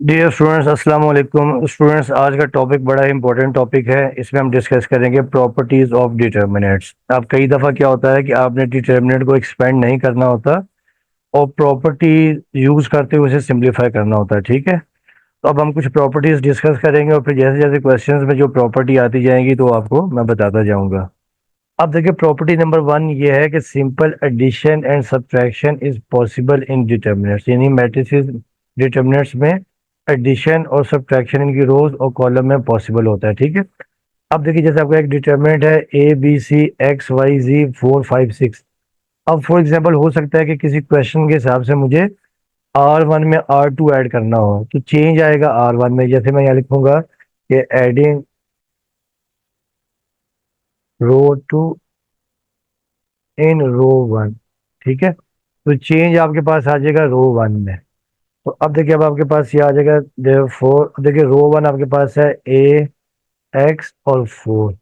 Dear students, अस्सलाम वालेकुम। Students, आज का टॉपिक बड़ा ही इंपॉर्टेंट टॉपिक है। इसमें हम डिस्कस करेंगे प्रॉपर्टीज ऑफ डिटर्मिनेंट्स। अब कई दफ़ा क्या होता है कि आपने डिटर्मिनेंट को एक्सपेंड नहीं करना होता और प्रॉपर्टी यूज़ करते हुए उसे सिंप्लीफाई करना होता है। ठीक है, तो अब हम कुछ प्रॉपर्टीज डिस्कस करेंगे और फिर जैसे जैसे क्वेश्चंस में जो प्रॉपर्टी आती जाएंगी तो आपको मैं बताता जाऊंगा। अब देखिए, प्रॉपर्टी नंबर 1 ये है कि simple addition and subtraction is possible in determinants, यानी मैट्रिसेस डिटर्मिनेंट्स में एडिशन और सब्ट्रैक्शन इनकी रोज और कॉलम में पॉसिबल होता है। ठीक है, अब देखिए, जैसे आपका एक डिटर्मिनेंट है a b c x y z 4 5 6। अब फॉर एग्जांपल हो सकता है कि किसी क्वेश्चन के हिसाब से मुझे R1 में R2 ऐड करना हो, तो चेंज आएगा R1 में। जैसे मैं यहाँ लिखूंगा कि एडिंग रो टू इन रो 1। ठीक है, तो चेंज आपके पास आ जाएगा रो 1 में। तो अब देखिए, अब आपके पास ये आ जाएगा देयरफॉर। देखिए, रो 1 आपके पास है ए एक्स और 4।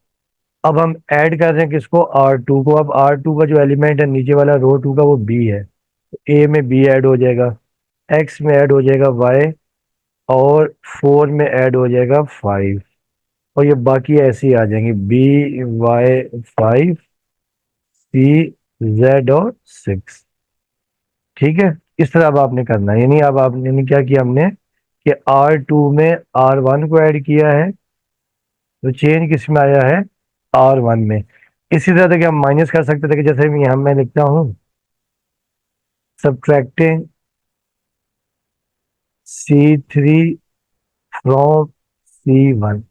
अब हम ऐड कर रहे हैं किसको, R2 को। अब R2 का जो एलिमेंट है नीचे वाला रो 2 का, वो बी है। तो ए में बी ऐड हो जाएगा, एक्स में ऐड हो जाएगा वाई, और 4 में ऐड हो जाएगा 5। और ये बाकी ऐसे ही आ जाएंगे, B Y 5 C Z और 6। ठीक है, इस तरह अब आपने करना है। यानी अब आपने यानी क्या किया हमने कि R2 में R1 को ऐड किया है, तो चेंज किस में आया है, R1 में। इसी तरह देखिए, हम माइनस कर सकते थे कि जैसे यहाँ मैं लिखता हूँ सब्ट्रैक्टिंग C3 फ्रॉम C1।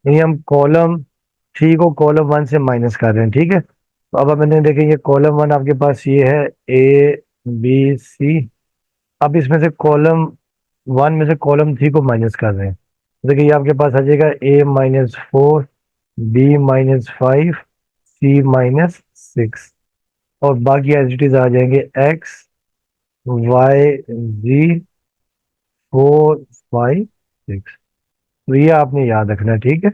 यानी हम कॉलम 3 को कॉलम 1 से माइनस कर रहे हैं। ठीक है, तो अब मैंने देखें, ये कॉलम 1 आपके पास ये है A B C। अब इसमें से कॉलम 1 में से कॉलम 3 को माइनस कर रहे हैं। देखिए, ये आपके पास आ जाएगा A-4, B-5, C-6। और बाकी एज इट इज आ जाएंगे X Y Z 4 5 6। तो ये आपने याद रखना है। ठीक है,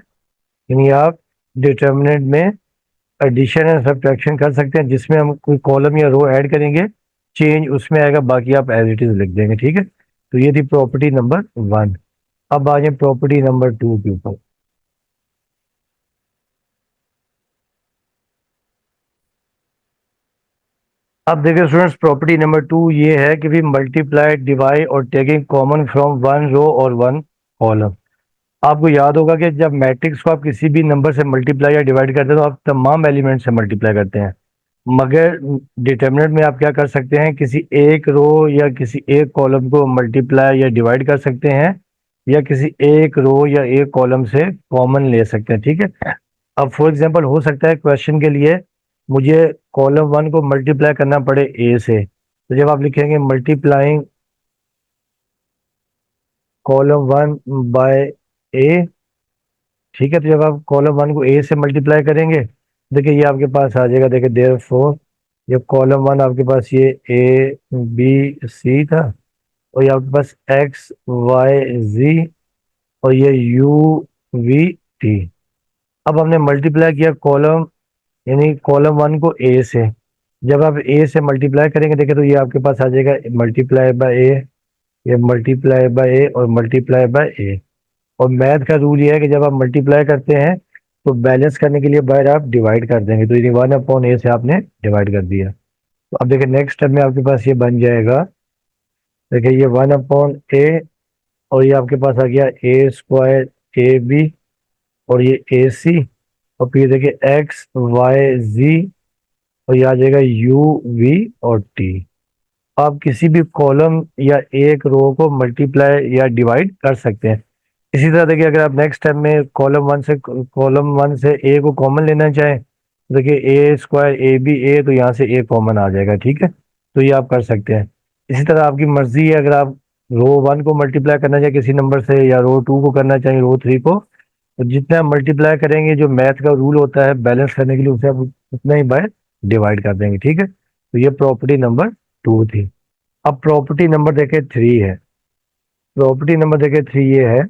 यानी आप डिटर्मिनेंट में एडिशन एंड सब्ट्रैक्शन कर सकते हैं, जिसमें हम कोई कॉलम या रो ऐड करेंगे, चेंज उसमें आएगा, बाकी आप एज इट इज लिख देंगे। ठीक है, तो ये थी प्रॉपर्टी नंबर 1। अब आ जाए प्रॉपर्टी नंबर 2 के ऊपर। अब देखिए स्टूडेंट्स, प्रॉपर्टी नंबर 2 ये है कि भी मल्टीप्लाई डिवाइड और टेकिंग कॉमन फ्रॉम 1 रो और 1 कॉलम। आपको याद होगा कि जब मैट्रिक्स को आप किसी भी नंबर से मल्टीप्लाई या डिवाइड करते हैं तो आप तमाम एलिमेंट से मल्टीप्लाई करते हैं, मगर डिटर्मिनेंट में आप क्या कर सकते हैं, किसी एक रो या किसी एक कॉलम को मल्टीप्लाई या डिवाइड कर सकते हैं, या किसी एक रो या एक कॉलम से कॉमन ले सकते हैं। ठीक है, अब फॉर एग्जांपल हो सकता है क्वेश्चन के लिए मुझे कॉलम 1 को मल्टीप्लाई करना पड़े ए से, तो जब आप लिखेंगे मल्टीप्लाइंग कॉलम 1 बाय ए। ठीक है, तो जब आप कॉलम 1 को ए से मल्टीप्लाई करेंगे, देखिए ये आपके पास आ जाएगा। देखिए देयरफॉर, ये कॉलम 1 आपके पास ये A B C था, और ये आपके पास X Y Z, और ये U V T। अब हमने मल्टीप्लाई किया कॉलम, यानी कॉलम 1 को ए से। जब आप ए से मल्टीप्लाई करेंगे, देखिए तो ये आपके पास आ जाएगा मल्टीप्लाई बाय ए, ये मल्टीप्लाई बाय ए और मल्टीप्लाई बाय ए। और मैथ का रूल ये है कि जब आप मल्टीप्लाई करते हैं तो बैलेंस करने के लिए बाहर आप डिवाइड कर देंगे, तो ये 1/a से आपने डिवाइड कर दिया। तो अब देखिए नेक्स्ट स्टेप में आपके पास ये बन जाएगा। देखिए ये 1/a, और ये आपके पास आ गया A² AB, और ये AC, और फिर देखिए XY Z, और ये आ जाएगा U V और T। आप किसी भी कॉलम या एक रो को मल्टीप्लाई या डिवाइड कर सकते हैं। इसी तरह देखिए, अगर आप नेक्स्ट स्टेप में कॉलम 1 से ए को कॉमन लेना चाहें, तो देखिए A² AB, तो यहाँ से ए कॉमन आ जाएगा। ठीक है, तो ये आप कर सकते हैं। इसी तरह आपकी मर्जी है, अगर आप रो 1 को मल्टीप्लाई करना चाहें किसी नंबर से, या रो 2 को करना चाहें रो 3 को, तो जितना आप मल्टीप्लाई करेंगे, जो मैथ का रूल होता है बैलेंस करने के लिए, उसे आप उतना ही बाय डिवाइड कर देंगे। ठीक है, तो ये प्रॉपर्टी नंबर 2 थी। अब प्रॉपर्टी नंबर देखे 3 है। प्रॉपर्टी नंबर देखे 3 ये है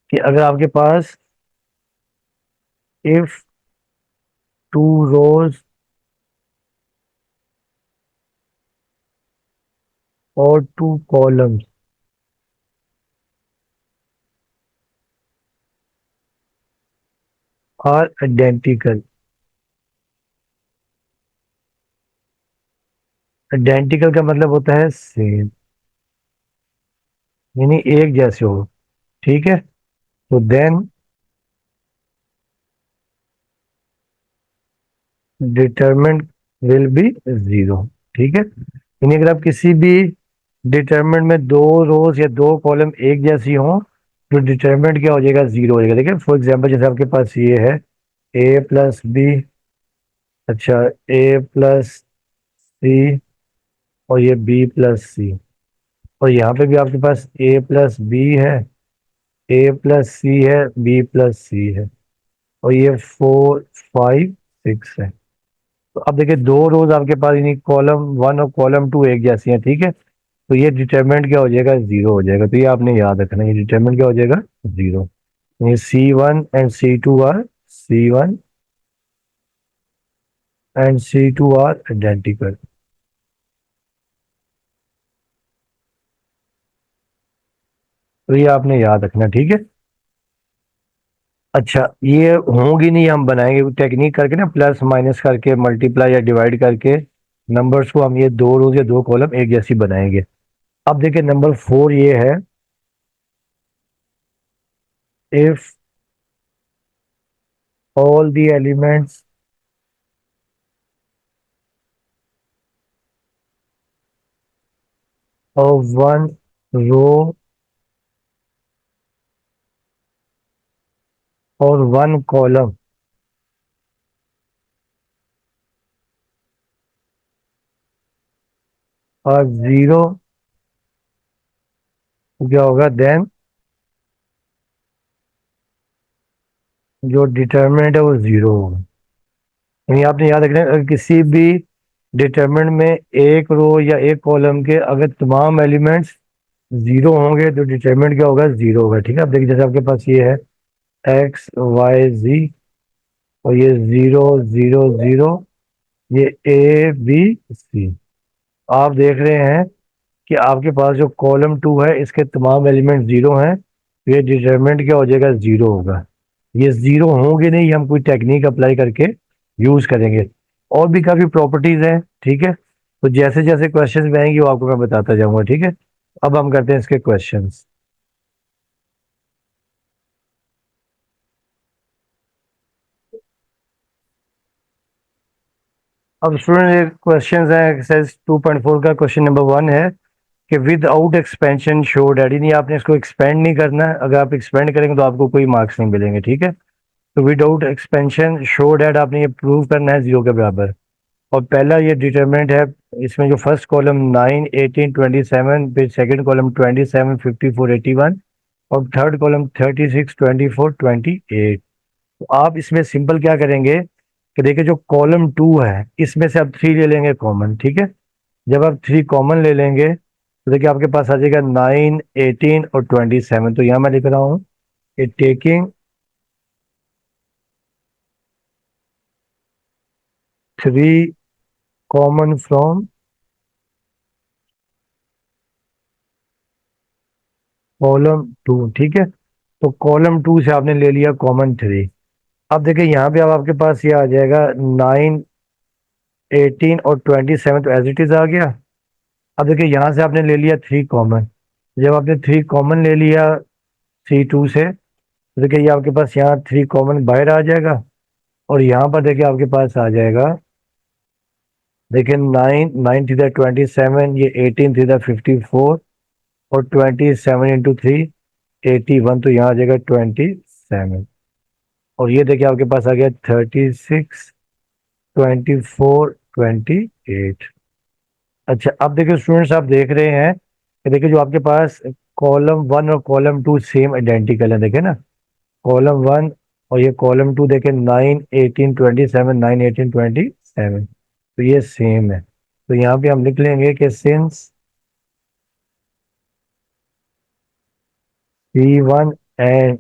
कि अगर आपके पास इफ टू रोज और two columns are identical. Identical का मतलब होता है सेम, यानी एक जैसे हो। ठीक है, तो then determinant will be zero. ठीक है, यानी अगर आप किसी भी डिटरमिनेंट में दो रोज या दो कॉलम एक जैसी हो, तो डिटरमिनेंट क्या हो जाएगा, जीरो हो जाएगा। देखिए फॉर एग्जांपल जैसे आपके पास ये है ए प्लस बी, अच्छा ए प्लस सी, और ये बी प्लस सी, और यहाँ पे भी आपके पास ए प्लस बी है, ए प्लस सी है, बी प्लस सी है, और ये 4 5 6 है। तो अब देखिए दो रोज आपके पास यानी कॉलम वन और कॉलम टू एक जैसी हैं। ठीक है, तो ये डिटरमिनेंट क्या हो जाएगा, जीरो हो जाएगा। तो ये आपने याद रखना, ये डिटरमिनेंट क्या हो जाएगा, जीरो। ये C1 and C2 are, C1 and C2 are identical. तो ये आपने याद रखना। ठीक है, अच्छा ये होंगी नहीं, हम बनाएंगे टेक्निक करके ना, प्लस माइनस करके, मल्टीप्लाई या डिवाइड करके नंबर्स को हम ये दो रोज या दो कॉलम एक जैसी बनाएंगे। अब देखिए नंबर 4 ये है, if all the elements of one row और वन कॉलम और जीरो, क्या होगा देन जो डिटरमिनेंट है वो जीरो होगा। यानी आपने याद रखना है, अगर किसी भी डिटरमिनेंट में एक रो या एक कॉलम के अगर तमाम एलिमेंट्स जीरो होंगे तो डिटरमिनेंट क्या होगा, जीरो होगा। ठीक है, अब देखिए जैसे आपके पास ये है XY Z, और ये जीरो जीरो जीरो, ये ABC। आप देख रहे हैं कि आपके पास जो कॉलम टू है इसके तमाम एलिमेंट जीरो हैं, तो ये डिटरमिनेंट क्या हो जाएगा, जीरो होगा। ये जीरो होंगे नहीं, हम कोई टेक्निक अप्लाई करके यूज करेंगे। और भी काफी प्रॉपर्टीज हैं। ठीक है, तो जैसे जैसे क्वेश्चंस में आएंगे वो आपको मैं बताता जाऊंगा। ठीक है, अब हम करते हैं इसके क्वेश्चंस। अब स्टूडेंट ये क्वेश्चंस हैं, एक्सरसाइज 2.4 का क्वेश्चन नंबर 1 है कि विदाउट एक्सपेंशन शो डैडी, नहीं आपने इसको एक्सपेंड नहीं करना है, अगर आप एक्सपेंड करेंगे तो आपको कोई मार्क्स नहीं मिलेंगे। ठीक है, तो विदाउट एक्सपेंशन शो डैट आपने ये प्रूव करना है जीरो के बराबर। और पहला ये डिटरमिनेंट है, इसमें जो फर्स्ट कॉलम 9 18 27, फिर सेकंड कॉलम 27 54 81, और थर्ड कॉलम 36 24 28। तो आप इसमें सिंपल क्या करेंगे कि देखिए जो कॉलम टू है इसमें से आप थ्री ले लेंगे कॉमन। ठीक है, जब आप थ्री कॉमन ले लेंगे तो देखिए आपके पास आ जाएगा 9 18 और 27। तो यहाँ मैं लिख रहा हूँ कि taking three common from column to. ठीक है, तो कॉलम टू से आपने ले लिया कॉमन थ्री। अब देखिए यहाँ पे अब आपके पास ये आ जाएगा 9 18 और 27, तो एज इट इज आ गया। अब देखिए यहाँ से आपने ले लिया थ्री कॉमन, जब आपने थ्री कॉमन ले लिया C2 से, तो देखिए ये आपके पास यहाँ थ्री कॉमन बाहर आ जाएगा, और यहाँ पर देखिए आपके पास आ जाएगा, देखिए 9 9 3 27, ये 18 3 54, और 27 × 3 81, तो यहाँ आ जाएगा 27। और ये देखिए आपके पास आ गया 36 24 28। अच्छा अब देखिए स्टूडेंट्स, आप देख रहे हैं कि देखिए जो आपके पास कॉलम वन और कॉलम टू सेम आइडेंटिकल है, देखे ना, कॉलम वन और ये कॉलम टू देखे 9 18 27, 9 18 27, तो ये सेम है। तो यहाँ पे हम लिख लेंगे कि since C1 and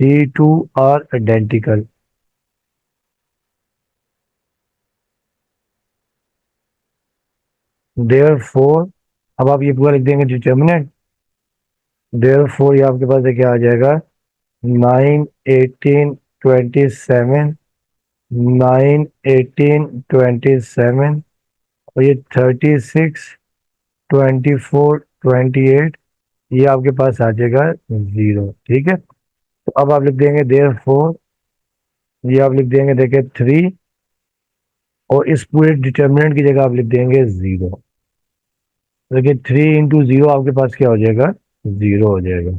C2 are identical, therefore, अब आप ये पूरा लिख देंगे डिटर्मिनेंट। देयरफॉर ये आपके पास देखिए आ जाएगा 9, 18, 27, 9, 18, 27, और ये 36, 24, 28, ये आपके पास आ जाएगा 0। ठीक है, तो अब आप लिख देंगे देयरफॉर, ये आप लिख देंगे देखिए 3, और इस पूरे डिटर्मिनेंट की जगह आप लिख देंगे 0। देखिए 3 × 0 आपके पास क्या हो जाएगा, 0 हो जाएगा।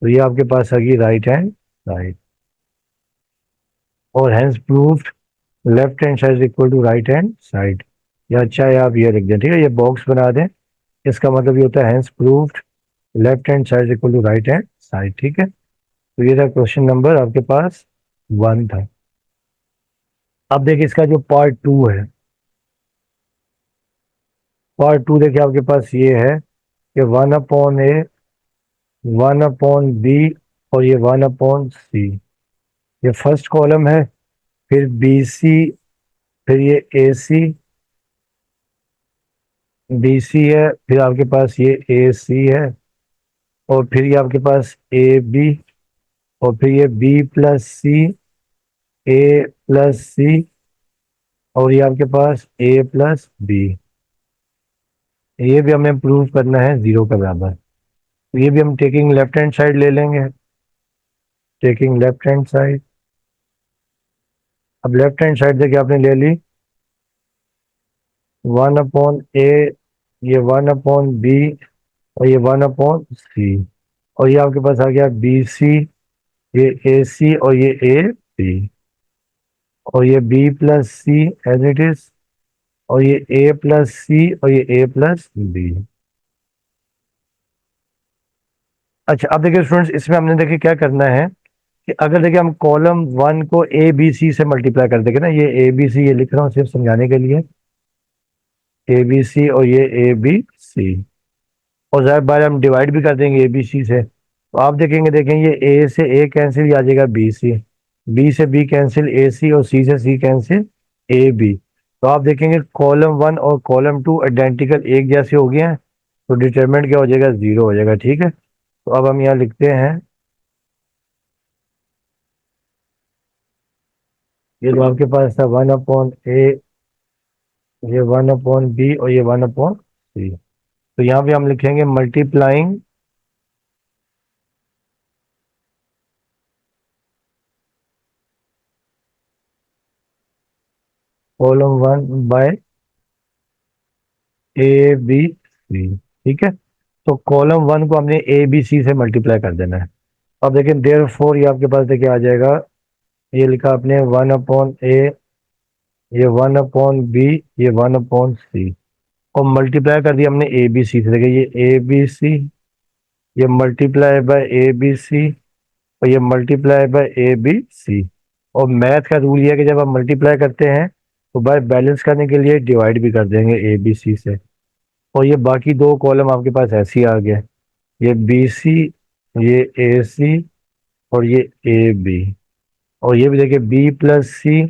तो ये आपके पास आ गई राइट हैंड साइड, और hence proved left hand side equal to right hand side. या अच्छा है आप ये लिख दें, ठीक है, ये बॉक्स बना दें, इसका मतलब ये होता है hence proved left hand side equal to right hand side. ठीक है, तो ये था क्वेश्चन नंबर आपके पास 1 था। अब देखिए इसका जो पार्ट 2 है, पार्ट 2 देखिए आपके पास ये है कि 1/a, 1/b, और ये 1/c, ये फर्स्ट कॉलम है। फिर बी सी, फिर ये ए सी, बी सी है, फिर आपके पास ये ए सी है, और फिर ये आपके पास ए बी, और फिर ये b plus C, A plus C, और ये आपके पास ए प्लस बी। ये भी हमें प्रूव करना है 0 के बराबर। तो ये भी हम टेकिंग लेफ्ट हैंड साइड ले लेंगे, टेकिंग लेफ्ट हैंड साइड। अब लेफ्ट हैंड साइड देखिए आपने ले ली 1/a, ये 1/b, और ये 1/c, और ये आपके पास आ गया बी सी, ये ए सी, और ये ए बी, और ये b plus c as it is, और ये ए प्लस सी, और ये ए प्लस बी। अच्छा, अब देखिए स्टूडेंट्स, इसमें हमने देखिए क्या करना है कि अगर देखिए हम कॉलम 1 को ए बी सी से मल्टीप्लाई कर देंगे ना, ये ए बी सी ये लिख रहा हूँ सिर्फ समझाने के लिए, ए बी सी और ये ए बी सी, और ज़ाहिर बार हम डिवाइड भी कर देंगे ए बी सी से, तो आप देखेंगे देखें ये ए से ए कैंसिल आ जाएगा बी सी, बी से बी कैंसिल ए सी, और सी से सी कैंसिल ए बी। तो आप देखेंगे कॉलम 1 और कॉलम 2 आइडेंटिकल एक जैसे हो गए हैं, तो डिटरमिनेंट क्या हो जाएगा, 0 हो जाएगा। ठीक है, तो अब हम यहाँ लिखते हैं, ये जो आपके पास था 1/a, ये 1/b, और ये 1/c, तो यहाँ पे हम लिखेंगे multiplying column 1 by a b c. ठीक है, तो कॉलम 1 को हमने ए बी सी से मल्टीप्लाई कर देना है। अब देखें देयर फोर, ये आपके पास देखिए आ जाएगा, ये लिखा आपने 1/a, ये 1/b, ये 1/c, और मल्टीप्लाई कर दिया हमने ए बी सी से। देखिए ये ए बी सी, ये multiply by a b c, और ये multiply by a b c. और मैथ का रूल ये है कि जब आप मल्टीप्लाई करते हैं तो बाय बैलेंस करने के लिए डिवाइड भी कर देंगे ए बी सी से। और ये बाकी दो कॉलम आपके पास ऐसे ही आ गए, ये बी सी, ये ए सी, और ये ए बी, और ये भी देखिए B plus C,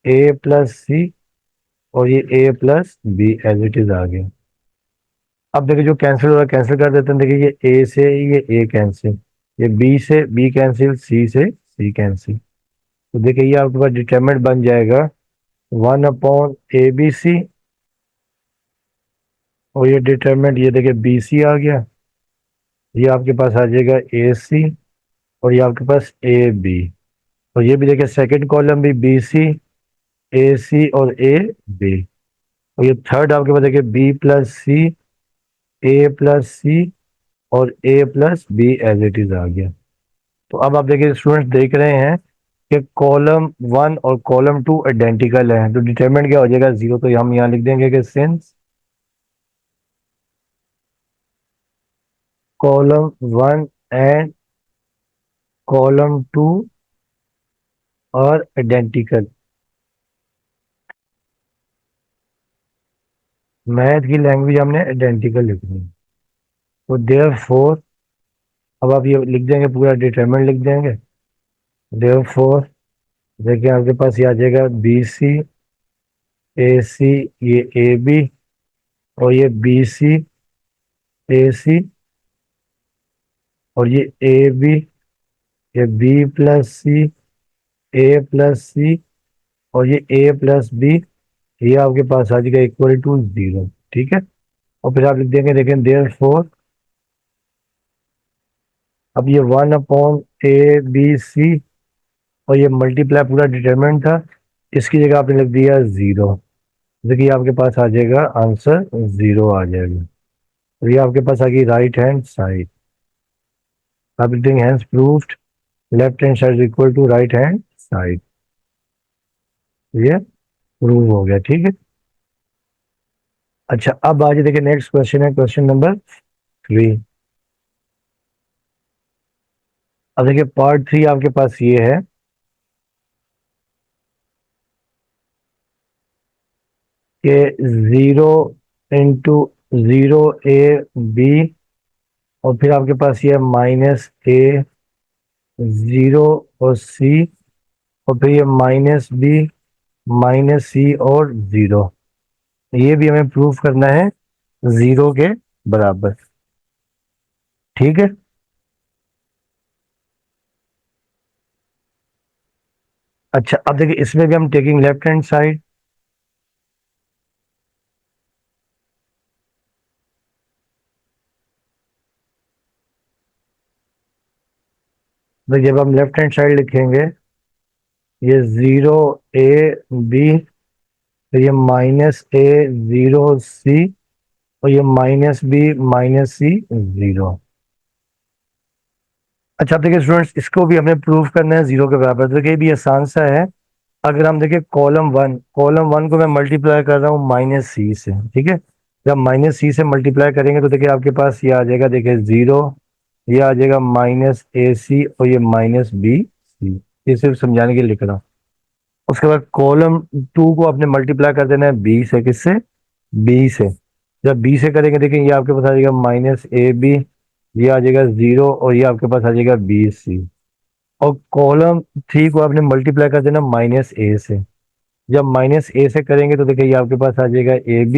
A plus C, और ये A plus B as it is आ गया। अब देखिए जो कैंसिल हो रहा है कैंसिल कर देते हैं। देखिए ये ए से ये ए कैंसिल, ये बी से बी कैंसिल, सी से सी कैंसिल। तो देखिए ये आपके पास डिटरमिनेंट बन जाएगा 1/a b c, और ये डिटरमिनेंट ये देखिए बी सी आ गया, ये आपके पास आ जाएगा ए सी, और ये आपके पास ए बी, और ये भी देखिए सेकंड कॉलम भी बी सी, ए सी, और ए बी, और ये थर्ड आपके पास देखिए B plus C, A plus C, और A plus B as it is आ गया। तो अब आप देखिए स्टूडेंट्स देख रहे हैं कि कॉलम 1 और कॉलम 2 आइडेंटिकल है, तो डिटरमिनेंट क्या हो जाएगा, 0। तो हम यहाँ लिख देंगे कि सिंस कॉलम 1 एंड कॉलम 2 और आइडेंटिकल, मैथ की लैंग्वेज हमने आइडेंटिकल लिखनी है। तो देयर फोर, अब आप ये लिख देंगे पूरा डिटरमिनेंट लिख देंगे। देयर फोर देखिए आपके पास ये आ जाएगा बी सी, ए सी, ये ए बी, और ये बी सी, ए सी, और ये ए बी, ये b plus C, A plus C, और ये ए प्लस बी, ये आपके पास आ जाएगा इक्वल टू 0। ठीक है। और फिर आप लिख देंगे, देखें देयर फोर, अब ये 1 अपॉन ए बी सी, और ये मल्टीप्लाई पूरा डिटरमिनेंट था, इसकी जगह आपने लिख दिया 0। देखिए आपके पास आ जाएगा आंसर 0 आ जाएगा। तो ये आपके पास आ गई राइट हैंड साइड। आप लिख देंगे hence proved left hand side equal to right hand side. ये प्रूव हो गया। ठीक है। अच्छा, अब आगे देखिए नेक्स्ट क्वेश्चन है, क्वेश्चन नंबर 3। अब देखिए पार्ट 3 आपके पास ये है कि 0 इंटू 0 ए बी, और फिर आपके पास ये -a 0 और सी, और फिर ये -b -c और 0, ये भी हमें प्रूव करना है 0 के बराबर। ठीक है। अच्छा, अब देखिए इसमें भी हम टेकिंग लेफ्ट हैंड साइड। तो जब हम लेफ्ट हैंड साइड लिखेंगे, ये 0 a b, तो ये -a 0 c, और ये -b -c 0। अच्छा, अब देखिए स्टूडेंट्स, इसको भी हमें प्रूव करना है 0 के बराबर। तो देखिए ये भी आसान सा है। अगर हम देखें कॉलम वन को मैं मल्टीप्लाई कर रहा हूँ -c से। ठीक है। जब -c से मल्टीप्लाई करेंगे तो देखिए आपके पास ये आ जाएगा, देखिए 0, ये आ जाएगा -ac, और ये -bc। ये सिर्फ समझाने के लिए लिख रहा हूँ। उसके बाद कॉलम 2 को आपने मल्टीप्लाई कर देना है बी से। किससे? बी से। जब बी से करेंगे देखिए ये आपके पास आ जाएगा -ab, ये आ जाएगा 0, और ये आपके पास आ जाएगा bc। और कॉलम 3 को आपने मल्टीप्लाई कर देना -a से। जब -a से करेंगे तो देखिए ये आपके पास आ जाएगा ab,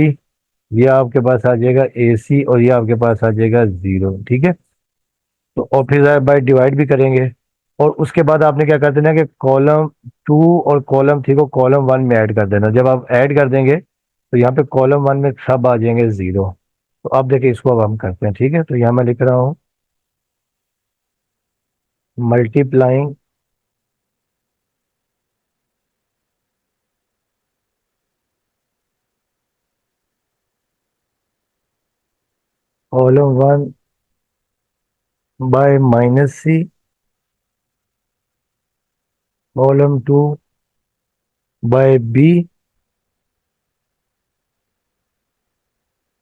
ये आपके पास आ जाएगा ac, और ये आपके पास आ जाएगा 0। ठीक है। तो और फिर बाय डिवाइड भी करेंगे। और उसके बाद आपने क्या कर देना कि कॉलम 2 और कॉलम 3 को कॉलम 1 में ऐड कर देना। जब आप ऐड कर देंगे तो यहाँ पे कॉलम 1 में सब आ जाएंगे 0। तो अब देखिए इसको अब हम करते हैं। ठीक है। तो यहाँ मैं लिख रहा हूँ multiplying column 1 by -c, column 2 by b,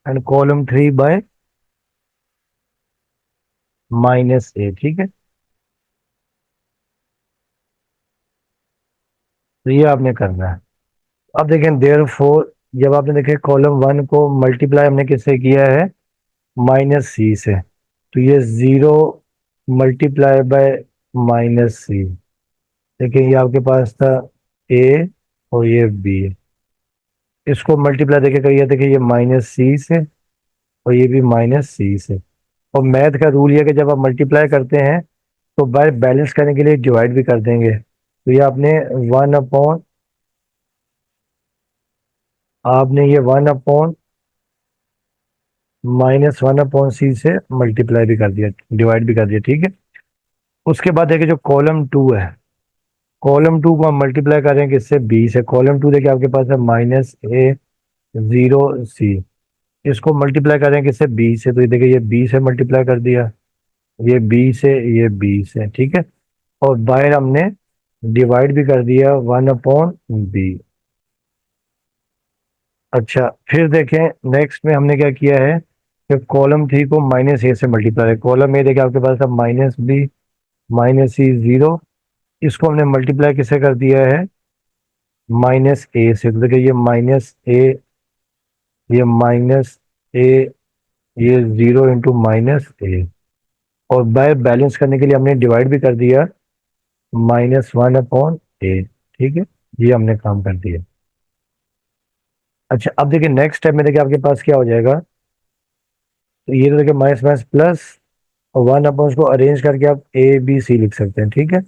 and column 3 by -a। ठीक है। तो ये आपने करना है। अब देखें देयर फोर, जब आपने देखे कॉलम 1 को मल्टीप्लाई हमने किससे किया है? -c से। तो ये 0 मल्टीप्लाई बाय -c। देखिए ये आपके पास था a, और ये b, इसको मल्टीप्लाई देखिए करिए, देखिए ये -c से, और ये भी -c से। और मैथ का रूल ये है कि जब आप मल्टीप्लाई करते हैं तो बाय बैलेंस करने के लिए डिवाइड भी कर देंगे। तो ये आपने ये 1 अपॉन -1 अपॉन c से मल्टीप्लाई भी कर दिया, डिवाइड भी कर दिया। ठीक है। उसके बाद देखिए जो कॉलम 2 है, कॉलम 2 को हम मल्टीप्लाई करेंगे इससे b से। कॉलम 2 देखिए आपके पास है -a 0 c, इसको मल्टीप्लाई करेंगे इससे b से। तो ये देखिए ये b से मल्टीप्लाई कर दिया, ये b से, ये b से। ठीक है। और बाहर हमने डिवाइड भी कर दिया 1 अपॉन b। अच्छा, फिर देखें नेक्स्ट में हमने क्या किया है कि कॉलम 3 को -a से मल्टीप्लाई, कॉलम 1 देखिए आपके पास था -b -c 0, इसको हमने मल्टीप्लाई किससे कर दिया है? -a से। तो देखिए ये -a, ये -a, ये 0 इंटू -a, और बाय बैलेंस करने के लिए हमने डिवाइड भी कर दिया -1 अपॉन a। ठीक है। ये हमने काम कर दिया। अच्छा, अब देखिए नेक्स्ट स्टेप में देखिए आपके पास क्या हो जाएगा। तो ये तो देखिए माइनस माइनस प्लस, और वन अपन उसको अरेंज करके आप ए बी सी लिख सकते हैं, ठीक है।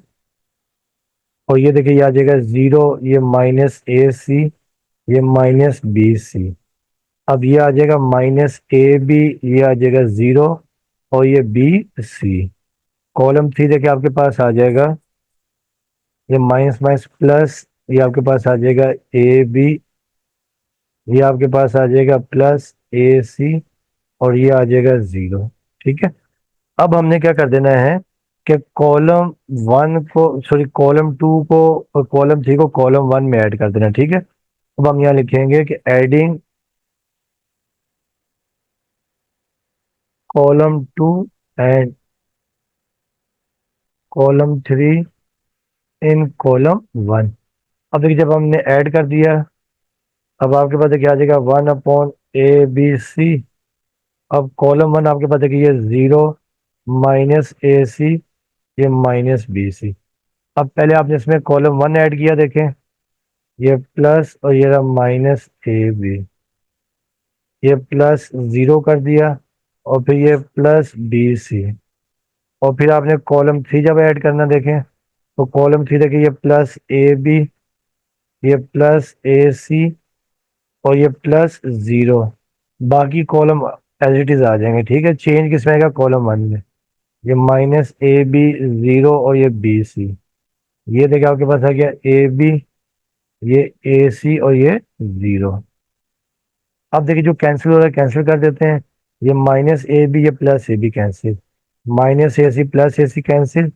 और ये देखिए ये आ जाएगा जीरो, ये माइनस ए सी, ये माइनस बी सी। अब ये आ जाएगा माइनस ए बी, ये आ जाएगा जीरो, और ये बी सी। कॉलम थ्री देखिए आपके पास आ जाएगा, ये माइनस माइनस प्लस, ये आपके पास आ जाएगा ए बी, ये आपके पास आ जाएगा प्लस ए सी, और ये आ जाएगा जीरो, ठीक है। अब हमने क्या कर देना है कि कॉलम वन को, सॉरी कॉलम टू को और कॉलम थ्री को कॉलम वन में ऐड कर देना, ठीक है। अब हम यहाँ लिखेंगे कि adding column to and column three in column one. अब देखिए जब हमने ऐड कर दिया, अब आपके पास देखिए आ जाएगा one upon a b c. अब कॉलम वन आपके पास देखिए ये जीरो माइनस ए सी, ये माइनस बी सी। अब पहले आपने इसमें कॉलम वन ऐड किया, देखें ये प्लस और ये रहा माइनस ए बी, ये प्लस जीरो कर दिया, और फिर ये प्लस बी सी। और फिर आपने कॉलम थ्री जब ऐड करना, देखें तो कॉलम थ्री देखिए ये प्लस ए बी, ये प्लस ए सी, और ये प्लस जीरो। बाकी कॉलम एज इट इज आ जाएंगे, ठीक है। चेंज किसमें आएगा, कॉलम वन में। ये माइनस ए बी जीरो, और ये बी सी। ये देखिए आपके पास आ गया ए बी, ये ए सी, और ये जीरो। अब देखिए जो कैंसिल हो रहा है कैंसिल कर देते हैं। ये माइनस ए बी, ये plus a b cancel, minus a c plus a c cancel,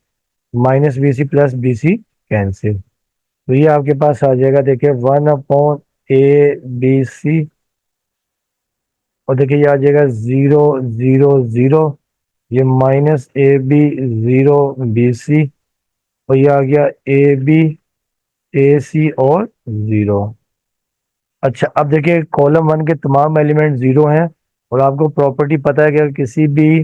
minus b c plus b c cancel. तो ये आपके पास आ जाएगा, देखिए one upon a b c, और देखिए ये आ जाएगा जीरो जीरो जीरो, ये minus a b zero b c, और ये आ गया ए बी ए सी और जीरो। अच्छा, अब देखिए कॉलम वन के तमाम एलिमेंट जीरो हैं, और आपको प्रॉपर्टी पता है कि अगर किसी भी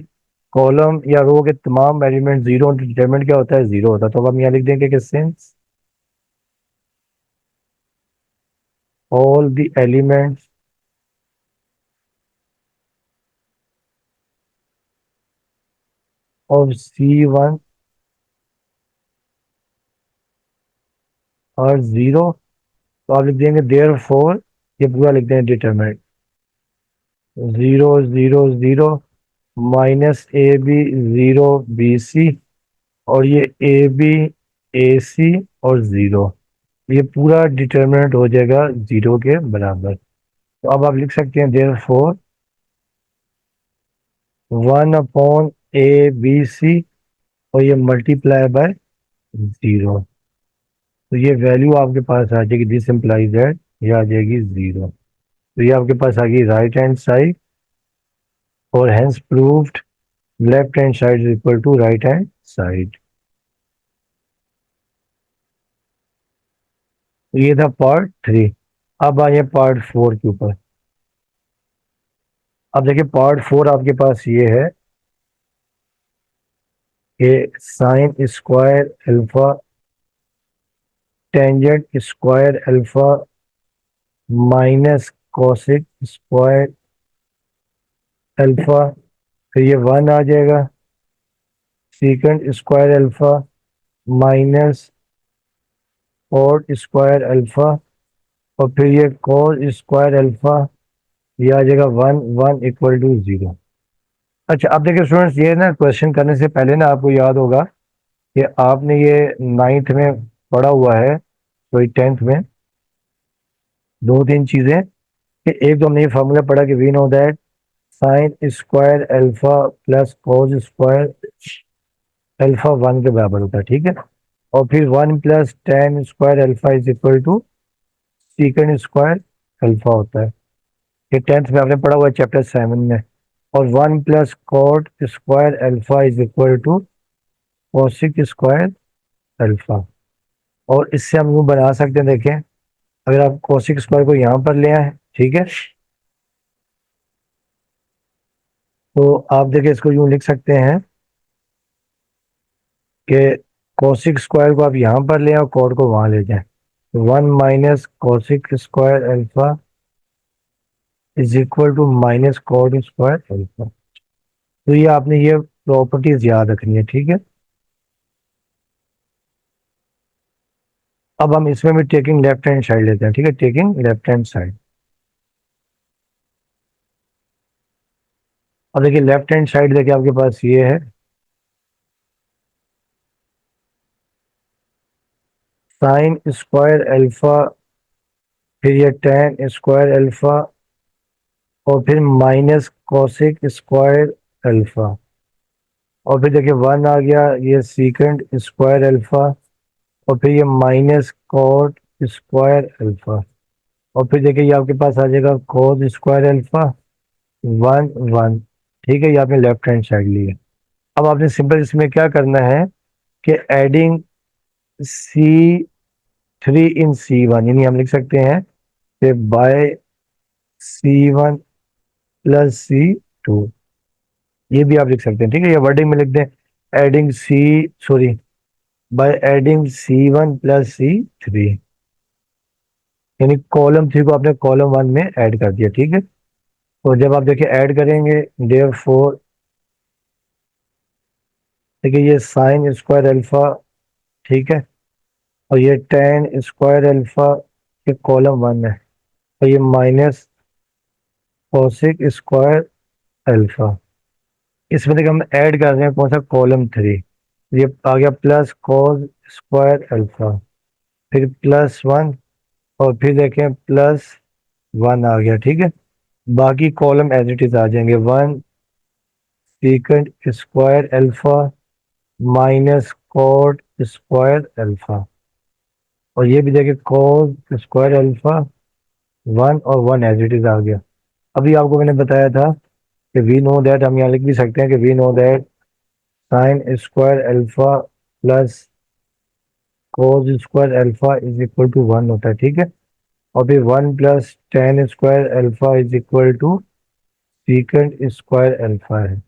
कॉलम या रो के तमाम एलिमेंट जीरो, डिटरमिनेंट क्या होता है, जीरो होता है। तो अब हम यहाँ लिख देंगे कि since all the elements of C one are zero, तो आप लिख देंगे देयर फोर, ये पूरा लिख देंगे determinant zero zero zero minus a b zero b c, और ये ए बी ए सी और जीरो। ये पूरा डिटरमिनेंट हो जाएगा जीरो के बराबर। तो अब आप लिख सकते हैं therefore one upon a b c, और ये मल्टीप्लाई बाय जीरो। तो ये वैल्यू आपके पास आ जाएगी, दिस इम्प्लाइज दैट ये आ जाएगी जीरो। तो ये आपके पास आ गई राइट हैंड साइड, और hence proved left hand side is equal to right hand side. तो ये था पार्ट थ्री। अब आइए पार्ट फोर के ऊपर। अब देखिए पार्ट फोर आपके पास ये है कि sine square alpha tangent square alpha minus cosec square alpha, फिर ये वन आ जाएगा, secant square alpha minus cot square alpha, और फिर ये कॉस स्क्वायर अल्फा, ये आ जाएगा one one equal to zero. अच्छा, अब देखिए स्टूडेंट्स, ये ना क्वेश्चन करने से पहले ना आपको याद होगा कि आपने ये नाइन्थ में पढ़ा हुआ है, तो टेंथ में दो तीन चीजें, कि एक तो हमने ये फॉर्मूला पढ़ा कि we know that sine square alpha plus cos square alpha one के बराबर होता है, ठीक है। और फिर one plus tan square alpha is equal to secant square alpha होता है। ये टेंथ में आपने पढ़ा हुआ है चैप्टर सेवन में। और one plus cot square alpha is equal to cosec square alpha. और इससे हम यूँ बना सकते हैं, देखें अगर आप कॉसिक स्क्वायर को यहाँ पर ले आए, ठीक है, तो आप देखिए इसको यूँ लिख सकते हैं कि कॉसिक स्क्वायर को आप यहाँ पर ले आए और कॉट को वहाँ ले जाएं। तो one minus cosec square alpha is equal to minus cot square alpha. तो ये आपने ये प्रॉपर्टीज याद रखनी है, ठीक है। अब हम इसमें भी टेकिंग लेफ्ट हैंड साइड लेते हैं, ठीक है, टेकिंग लेफ्ट हैंड साइड। अब देखिए लेफ्ट हैंड साइड देखिए आपके पास ये है साइन स्क्वायर अल्फा, फिर ये टेन स्क्वायर अल्फा, और फिर माइनस कोसिक स्क्वायर अल्फा, और फिर देखिए वन आ गया ये सीकेंड स्क्वायर अल्फा, और फिर ये माइनस कॉट स्क्वायर अल्फा, और फिर देखिए ये आपके पास आ जाएगा कोस स्क्वायर अल्फा, वन वन। ठीक है, ये आपने लेफ्ट हैंड साइड ली है। अब आपने सिंपल इसमें क्या करना है कि एडिंग C3 in C1, यानी हम लिख सकते हैं कि बाय C1 प्लस C2, ये भी आप लिख सकते हैं, ठीक है। ये वर्डिंग में लिख दें adding C, sorry, by adding C1 plus C3, यानी कॉलम 3 को आपने कॉलम 1 में ऐड कर दिया, ठीक है। तो जब आप देखिए ऐड करेंगे देयरफॉर देखिए ये साइन स्क्वायर अल्फा, ठीक है, और ये टेन स्क्वायर अल्फा, ये कॉलम 1 है, और ये माइनस कोसिक स्क्वायर अल्फा। इसमें देखिए हम ऐड कर रहे हैं कौन सा, कॉलम 3। ये आ गया प्लस कोस स्क्वायर अल्फा, फिर प्लस वन, और फिर देखें प्लस वन आ गया, ठीक है। बाकी कॉलम एज इट इज आ जाएंगे, one secant square alpha minus cot square alpha, और ये भी देखिए कोस स्क्वायर अल्फा, वन और वन एज इट इज आ गया। अभी आपको मैंने बताया था कि वी नो दैट, हम यहाँ लिख भी सकते हैं कि we know that sine square alpha plus cos square alpha is equal to one होता है, ठीक है। और फिर one plus tan square alpha is equal to secant square alpha है,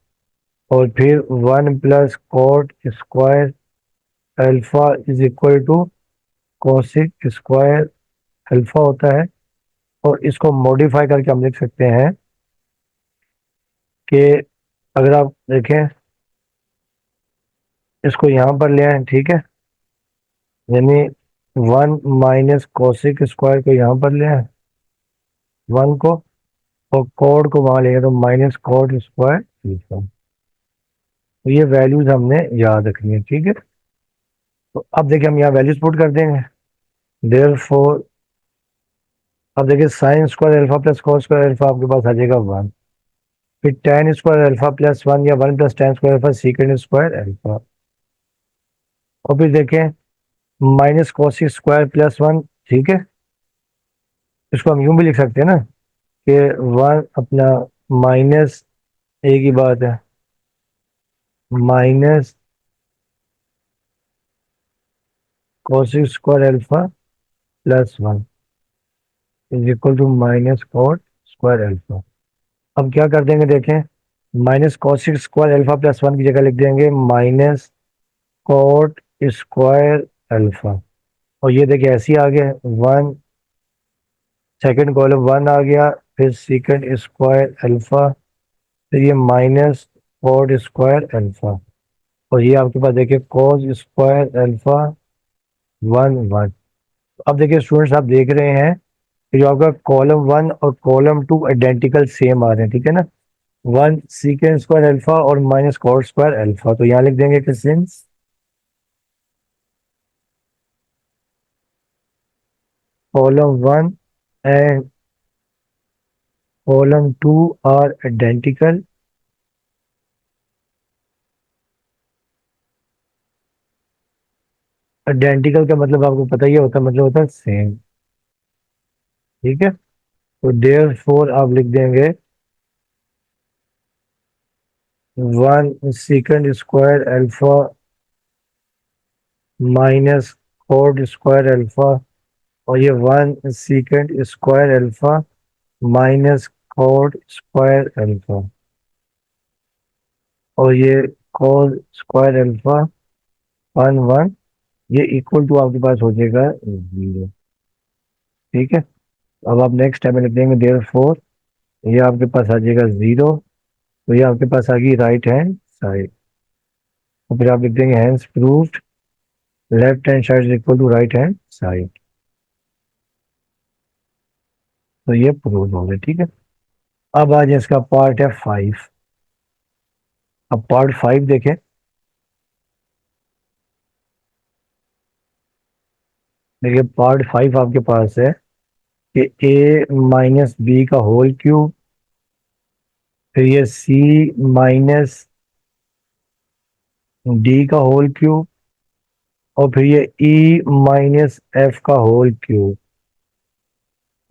और फिर one plus cot square alpha is equal to cosec square alpha होता है। और इसको मॉडिफाई करके हम लिख सकते हैं कि अगर आप देखें इसको यहाँ पर ले आए, ठीक है, यानी वन माइनस कोसिक स्क्वायर को यहाँ पर ले आए वन को, और कॉड को वहां लेंगे तो माइनस कॉड स्क्वायर अल्फा। तो ये वैल्यूज हमने याद रखनी है, ठीक है। तो अब देखिए हम यहाँ वैल्यूज पुट कर देंगे देयर फोर। अब देखिए sine square alpha plus cos square alpha आपके पास आ जाएगा वन, फिर tan square alpha plus one, या one plus tan square alpha secant square alpha, और फिर देखें minus cos square plus one, ठीक है। इसको हम यूं भी लिख सकते हैं ना कि वन अपना माइनस, एक ही बात है, minus cos square alpha plus one is equal to minus cot square alpha. अब क्या कर देंगे देखें, minus cosec square alpha plus one की जगह लिख देंगे माइनस कॉट स्क्वायर अल्फा, और ये देखिए ऐसे ही आ गया वन, सेकंड कॉलम वन आ गया, फिर सेकंड स्क्वायर अल्फा, फिर ये माइनस कॉट स्क्वायर अल्फा, और ये आपके पास देखिए cos square alpha one one. अब देखिए स्टूडेंट्स आप देख रहे हैं कि जो आपका कॉलम वन और कॉलम टू आइडेंटिकल सेम आ रहे हैं, ठीक है ना। वन सीकेंड स्क्वायर अल्फा और माइनस कॉट स्क्वायर अल्फा, तो यहाँ लिख देंगे कि since column one and column two are identical, identical का मतलब आपको पता ही होता है, मतलब होता है सेम, ठीक है। तो देयर फोर आप लिख देंगे one secant square alpha minus cot square alpha, और ये one secant square alpha minus cot square alpha, और ये cos square alpha one one, ये इक्वल टू आपके पास हो जाएगा जीरो, ठीक है। अब आप नेक्स्ट टाइम लिख देंगे देयर फोर ये आपके पास आ जाएगा 0, तो ये आपके पास आ गई राइट हैंड साइड। तो फिर आप लिख देंगे hence proved left hand side is equal to right hand side. तो ये प्रूव हो गया, ठीक है। अब आज इसका पार्ट है 5। अब पार्ट 5 देखें। देखिए पार्ट 5 आपके पास है कि ए माइनस बी का होल क्यूब, फिर ये सी माइनस डी का होल क्यूब, और फिर ये ई माइनस एफ का होल क्यूब।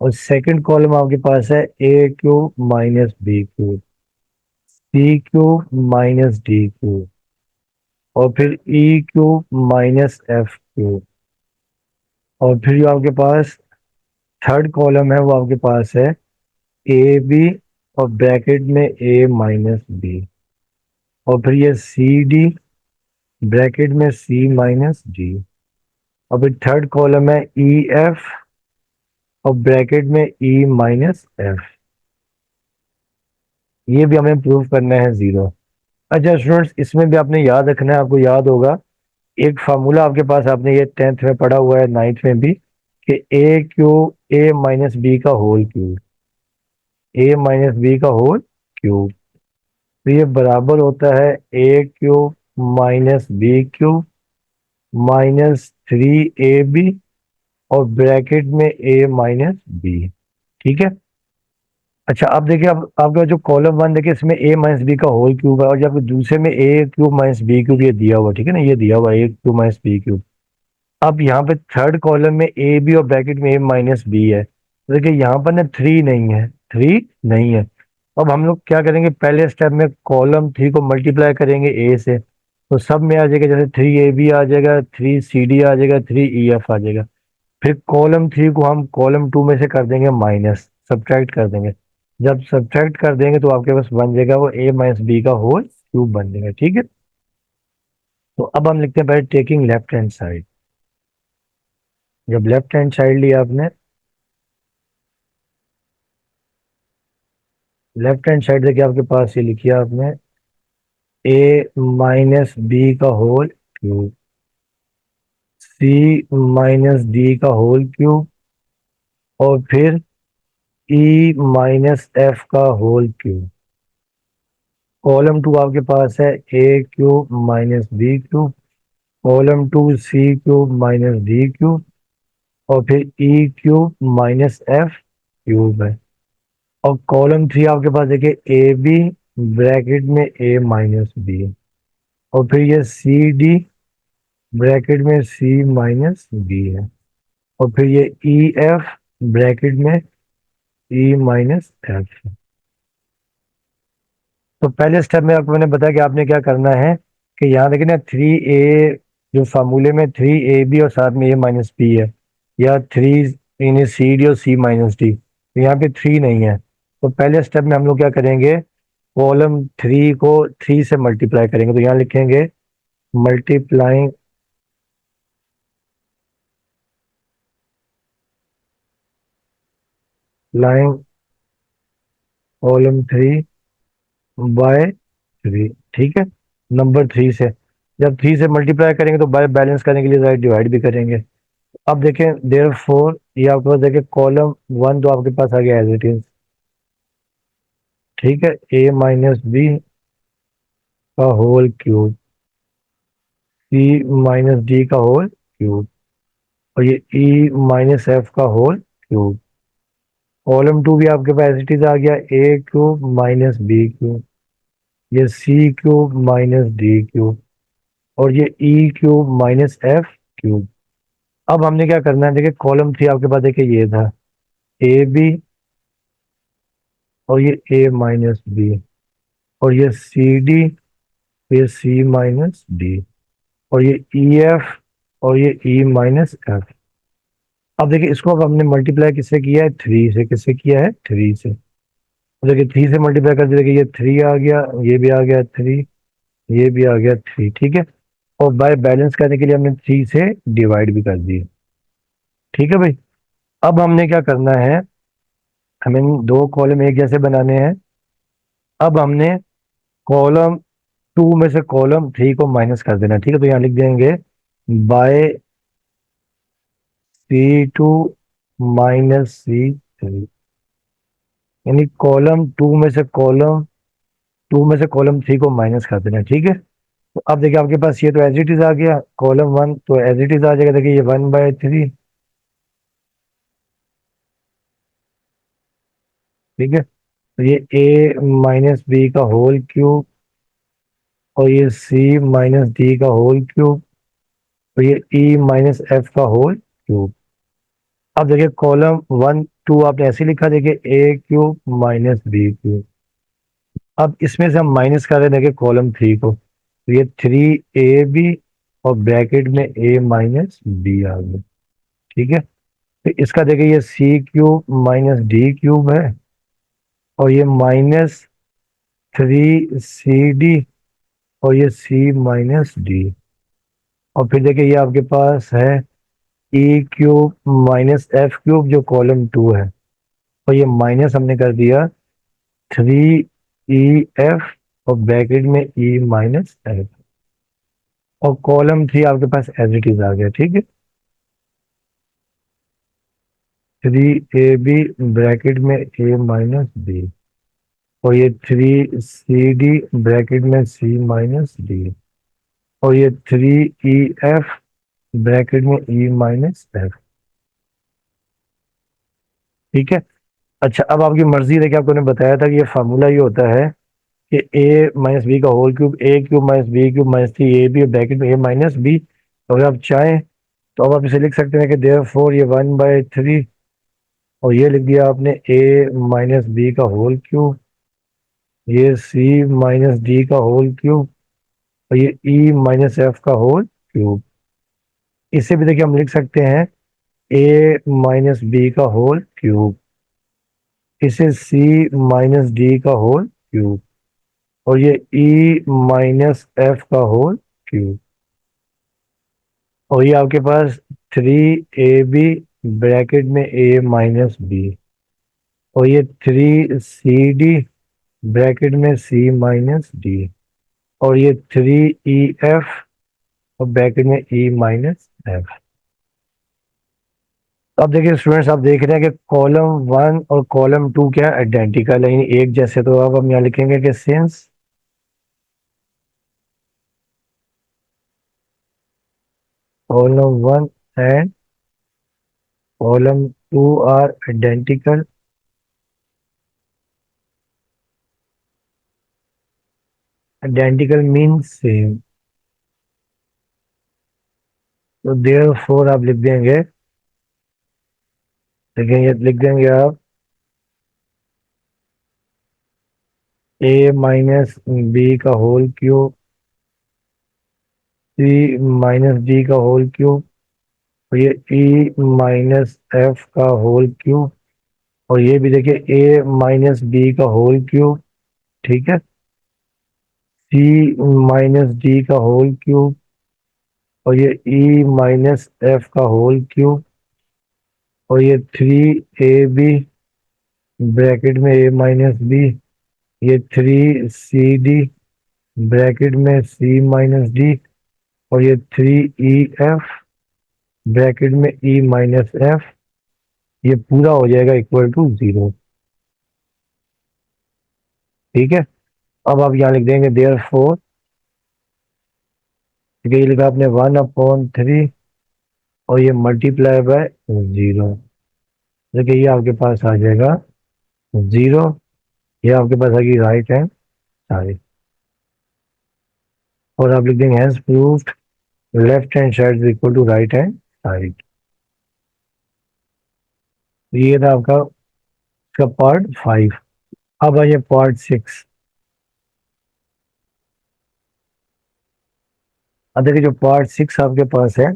और सेकंड कॉलम आपके पास है A cube minus B cube, C cube minus D cube, और फिर E cube minus F cube. और फिर जो आपके पास थर्ड कॉलम है वो आपके पास है ए बी और ब्रैकेट में ए माइनस बी, और फिर ये सी डी ब्रैकेट में सी माइनस डी, और फिर थर्ड कॉलम है ई एफ और ब्रैकेट में ई माइनस एफ। ये भी हमें प्रूव करना है 0। अच्छा स्टूडेंट्स, इसमें भी आपने याद रखना है, आपको याद होगा एक फार्मूला आपके पास, आपने ये 10th में पढ़ा हुआ है, 9th में भी, कि A cube A minus B का whole cube, A minus B का होल क्यूब। तो ये बराबर होता है A cube minus B cube minus 3ab और ब्रैकेट में ए माइनस बी, ठीक है। अच्छा अब देखिए, अब आपका जो कॉलम 1 देखिए, इसमें ए माइनस बी का होल क्यूब है, और जब दूसरे में ए क्यूब माइनस बी क्यूब ये दिया हुआ, ठीक है ना, ये दिया हुआ ए क्यूब माइनस बी क्यूब। अब यहाँ पे थर्ड कॉलम में ए बी और ब्रैकेट में ए माइनस बी है, तो देखिए यहाँ पर ना 3 नहीं है, 3 नहीं है। अब हम लोग क्या करेंगे, पहले स्टेप में कॉलम 3 को मल्टीप्लाई करेंगे ए से, तो सब में आ जाएगा, जैसे 3ab आ जाएगा, 3cd आ जाएगा, 3ef आ जाएगा। फिर कॉलम 3 को हम कॉलम 2 में से कर देंगे माइनस, सब्ट्रैक्ट कर देंगे। जब सब्ट्रैक्ट कर देंगे तो आपके पास बन जाएगा वो ए माइनस बी का होल क्यूब बन जाएगा, ठीक है। तो अब हम लिखते हैं पहले टेकिंग लेफ्ट हैंड साइड। जब लेफ्ट हैंड साइड लिया आपने, लेफ्ट हैंड साइड देखिए आपके पास ये लिखिए आपने ए माइनस बी का whole cube, C minus D का होल क्यूब, और फिर ई माइनस एफ का होल क्यूब। कॉलम 2 आपके पास है A cube minus B cube, column 2 C cube minus D cube, और फिर E cube minus F cube है। और कॉलम 3 आपके पास देखिए ए बी ब्रैकेट में ए माइनस बी, और फिर ये सी डी ब्रैकेट में सी माइनस बी है, और फिर ये ई एफ ब्रैकेट में ई माइनस एफ। तो पहले स्टेप में आपको मैंने बताया कि आपने क्या करना है, कि यहाँ देखिए ना 3a, जो फार्मूले में 3ab और साथ में a माइनस बी है, या 3 इन सी डी और सी माइनस डी, तो यहाँ पे 3 नहीं है। तो पहले स्टेप में हम लोग क्या करेंगे, कॉलम 3 को 3 से मल्टीप्लाई करेंगे। तो यहाँ लिखेंगे मल्टीप्लाइंग लाइन कॉलम 3 बाय 3, ठीक है, नंबर 3 से। जब 3 से मल्टीप्लाई करेंगे तो बाय बैलेंस करने के लिए राइट डिवाइड भी करेंगे। अब देखें देयर फोर, ये आपके पास देखें कॉलम 1 तो आपके पास आ गया एज इट इज, ठीक है, ए माइनस बी का whole cube, C minus D का होल क्यूब, और ये ई माइनस एफ का होल क्यूब। कॉलम 2 भी आपके पास एज इट इज आ गया, ए क्यूब माइनस बी क्यूब, ये सी क्यूब माइनस डी क्यूब, और ये ई क्यूब माइनस एफ क्यूब। अब हमने क्या करना है, देखिए कॉलम 3 आपके पास देखिए ये था ए बी, और ये ए माइनस बी, और ये सी डी, ये सी माइनस डी, और ये ई एफ, और ये ई माइनस एफ। अब देखिए इसको अब हमने मल्टीप्लाई किससे किया है, 3 से। किससे किया है, 3 से। तो देखिए 3 से मल्टीप्लाई कर दिया, देखिए ये 3 आ गया, ये भी आ गया 3, ये भी आ गया 3, ठीक है। और बाय बैलेंस करने के लिए हमने 3 से डिवाइड भी कर दिया, ठीक है भाई। अब हमने क्या करना है, हमें दो कॉलम एक जैसे बनाने हैं। अब हमने कॉलम टू में से कॉलम थ्री को माइनस कर देना, ठीक है। तो यहाँ लिख देंगे बाय C2 माइनस C3, यानी कॉलम टू में से कॉलम थ्री को माइनस कर देना, ठीक है। तो अब देखिए आपके पास ये तो एज इट इज आ गया, कॉलम वन तो एज इट इज आ जाएगा। देखिए ये 1/3, ठीक है। तो ये A माइनस बी का होल क्यूब, और ये C माइनस डी का होल क्यूब, और ये E माइनस एफ का होल क्यूब। अब देखिए कॉलम वन टू आपने ऐसे लिखा, देखिए A cube minus B cube. अब इसमें से हम माइनस कर रहे हैं देखिए कॉलम थ्री को, तो ये 3AB और ब्रैकेट में A माइनस बी आ गया, ठीक है। तो इसका देखिए ये C cube minus D cube है, और ये माइनस 3CD, और ये C माइनस डी। और फिर देखिए ये आपके पास है E cube minus F cube जो कॉलम टू है, और ये माइनस हमने कर दिया 3EF और ब्रैकेट में E माइनस एफ, और कॉलम थ्री आपके पास एज इट इज आ गया, ठीक है। 3AB ब्रैकेट में A माइनस बी, और ये 3CD ब्रैकेट में C माइनस डी, और ये 3EF ब्रैकेट में E माइनस एफ, ठीक है। अच्छा अब आपकी मर्जी है कि आपको ने बताया था कि ये फार्मूला ये होता है कि A माइनस बी का whole cube, A cube minus B cube minus 3AB और ब्रैकेट में A माइनस बी। तो अगर आप चाहें तो अब आप इसे लिख सकते हैं कि देयर फोर ये 1/3, और ये लिख दिया आपने A माइनस बी का होल क्यूब, ये C माइनस डी का होल क्यूब, और ये E माइनस एफ का होल क्यूब। इसे भी देखिए हम लिख सकते हैं A माइनस बी का होल क्यूब, इसे C माइनस डी का होल क्यूब, और ये E माइनस एफ का होल क्यूब, और ये आपके पास 3AB ब्रैकेट में A माइनस बी, और ये 3CD ब्रैकेट में C माइनस डी, और ये 3EF और ब्रैकेट में E माइनस एफ। अब देखिए स्टूडेंट्स, आप देख रहे हैं कि कॉलम वन और कॉलम टू क्या आइडेंटिकल है, यानी एक जैसे। तो अब हम यहाँ लिखेंगे कि since column one and column two are identical, identical means same, तो देयर फोर आप लिख देंगे, लेकिन ये लिख देंगे आप A माइनस बी का whole cube, C minus D का होल क्यूब, और ये E माइनस एफ का होल क्यूब, और ये भी देखिए A माइनस बी का होल क्यूब, ठीक है। C माइनस डी का होल क्यूब, और ये E माइनस एफ का होल क्यूब, और ये 3AB ब्रैकेट में A माइनस बी, ये 3CD ब्रैकेट में C माइनस डी, और ये 3EF ब्रैकेट में E माइनस एफ। ये पूरा हो जाएगा इक्वल टू 0, ठीक है। अब आप यहाँ लिख देंगे देयर फोर, ये लिखा आपने 1/3, और ये मल्टीप्लाई बाय 0। देखिए ये आपके पास आ जाएगा 0, ये आपके पास आएगी राइट हैंड साइड, और आप लिख देंगे hence proved left hand side is equal to right hand side. ये था आपका इसका पार्ट फाइव। अब आइए पार्ट सिक्स। अब देखिए जो पार्ट सिक्स आपके पास है,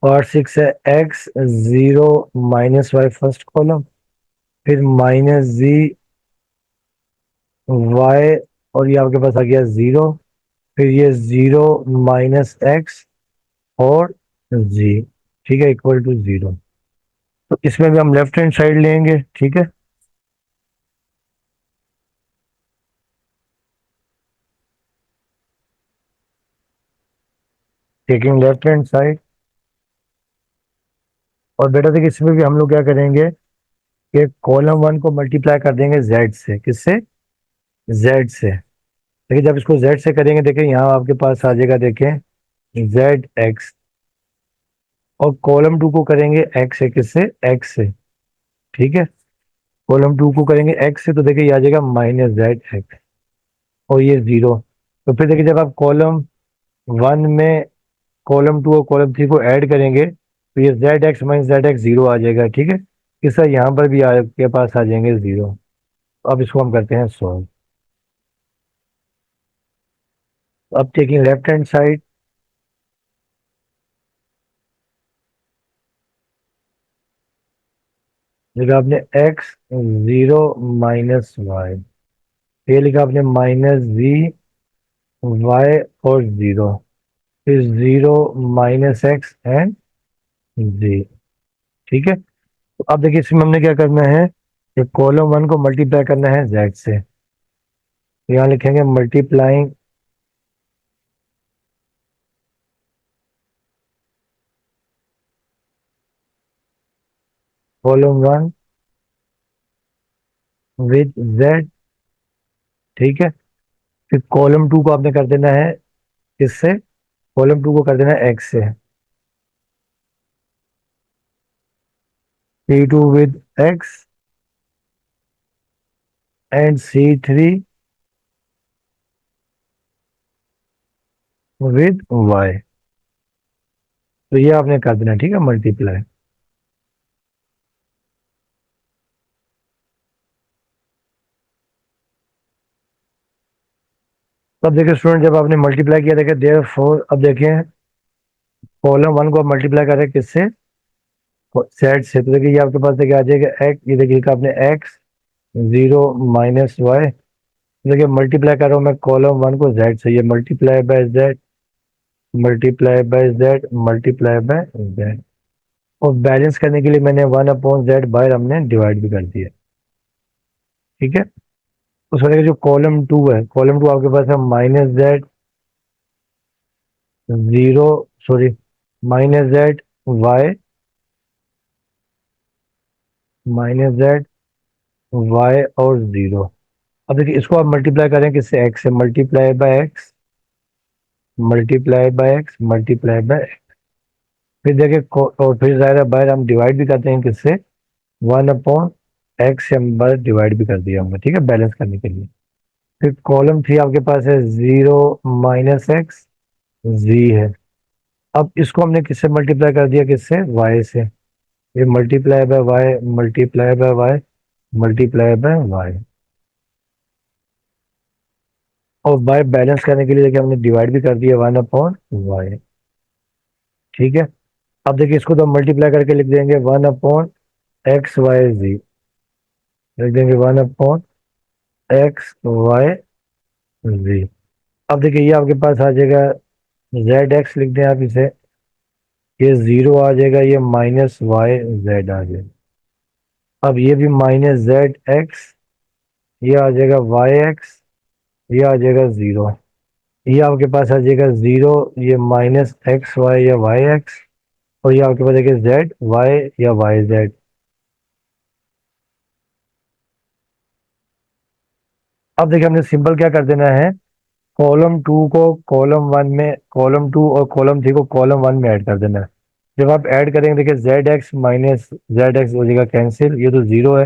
पार्ट सिक्स है x0 minus y first column, फिर -z y, और ये आपके पास आ गया 0, फिर ये 0 माइनस एक्स और जी। ठीक है, इक्वल टू 0। तो इसमें भी हम लेफ्ट हैंड साइड लेंगे, ठीक है। टेकिंग लेफ्ट हैंड साइड, और बेटा देखिए इसमें भी हम लोग क्या करेंगे कि कॉलम वन को मल्टीप्लाई कर देंगे जेड से। किससे? जेड से। देखिए जब इसको जेड से करेंगे, देखिए यहाँ आपके पास आ जाएगा, देखें, जेड एक्स। और कॉलम टू को करेंगे एक्स से। किससे? एक्स से। ठीक है, कॉलम टू को करेंगे एक्स से, तो देखिए ये आ जाएगा माइनस जेड एक्स, और ये 0। तो फिर देखिए जब आप कॉलम वन में कॉलम टू और कॉलम थ्री को ऐड करेंगे, तो ये Z x minus z x 0 आ जाएगा। ठीक है, इस तरह यहाँ पर भी आपके पास आ जाएंगे 0। तो अब इसको हम करते हैं सॉल्व। अब टेकिंग लेफ्ट हैंड साइड, लिखा आपने एक्स 0 माइनस वाई, ये लिखा आपने माइनस जी वाई और 0, फिर 0 माइनस एक्स एंड जी। ठीक है, तो अब देखिए इसमें हमने क्या करना है, ये कॉलम वन को मल्टीप्लाई करना है जेड से। तो यहाँ लिखेंगे multiplying column one with Z. ठीक है, फिर कॉलम टू को आपने कर देना है किससे? कॉलम टू को कर देना है एक्स से। C two with X and C three with Y. तो ये आपने कर देना, ठीक है, मल्टीप्लाई। तब देखिए स्टूडेंट, जब आपने मल्टीप्लाई किया, देखिए देयर फोर, अब देखें कॉलम वन को आप मल्टीप्लाई कर रहे हैं किससे? सेट से। तो देखिए ये आपके पास देखिए आ जाएगा एक्स, ये देखिए लिखा आपने एक्स 0 माइनस वाई। देखिए मल्टीप्लाई कर रहा हूँ मैं कॉलम वन को जेड से, ये multiply bye Z, multiply by Z, multiply by Z. और बैलेंस करने के लिए मैंने 1/z बाहर हमने डिवाइड भी कर दिया। ठीक है, उसमें देखिए जो कॉलम टू है, कॉलम टू आपके पास है minus z 0, sorry, minus z y, minus z y और 0। अब देखिए इसको आप मल्टीप्लाई करें किससे? एक्स से। Multiply by x, multiply by x, multiply by, फिर देखिए और फिर ज़ाहिर बाहर हम डिवाइड भी करते हैं किससे? 1/x से हम बाहर डिवाइड भी कर दिया हमने, ठीक है, बैलेंस करने के लिए। फिर कॉलम थ्री आपके पास है 0 माइनस एक्स जी है। अब इसको हमने किससे मल्टीप्लाई कर दिया? किससे? वाई से। ये multiply by y, multiply by y, multiply by y, और बाय बैलेंस करने के लिए देखिए हमने डिवाइड भी कर दिया 1/वाई। ठीक है, अब देखिए इसको तो हम मल्टीप्लाई करके लिख देंगे 1/x y z, लिख देंगे 1/x y z। अब देखिए ये आपके पास आ जाएगा जेड एक्स, लिख दें आप इसे, ये 0 आ जाएगा, ये माइनस वाई जेड आ जाएगा। अब ये भी माइनस जेड एक्स, ये आ जाएगा वाई एक्स, ये आ जाएगा 0। ये आपके पास आ जाएगा 0, ये माइनस एक्स वाई या वाई एक्स, और ये आपके पास देखिए जेड वाई या वाई जेड। अब देखिए हमने सिंपल क्या कर देना है, कॉलम टू को कॉलम वन में, कॉलम टू और कॉलम थ्री को कॉलम वन में ऐड कर देना है। जब आप ऐड करेंगे देखिए z x minus z x हो जाएगा कैंसिल, ये तो 0 है।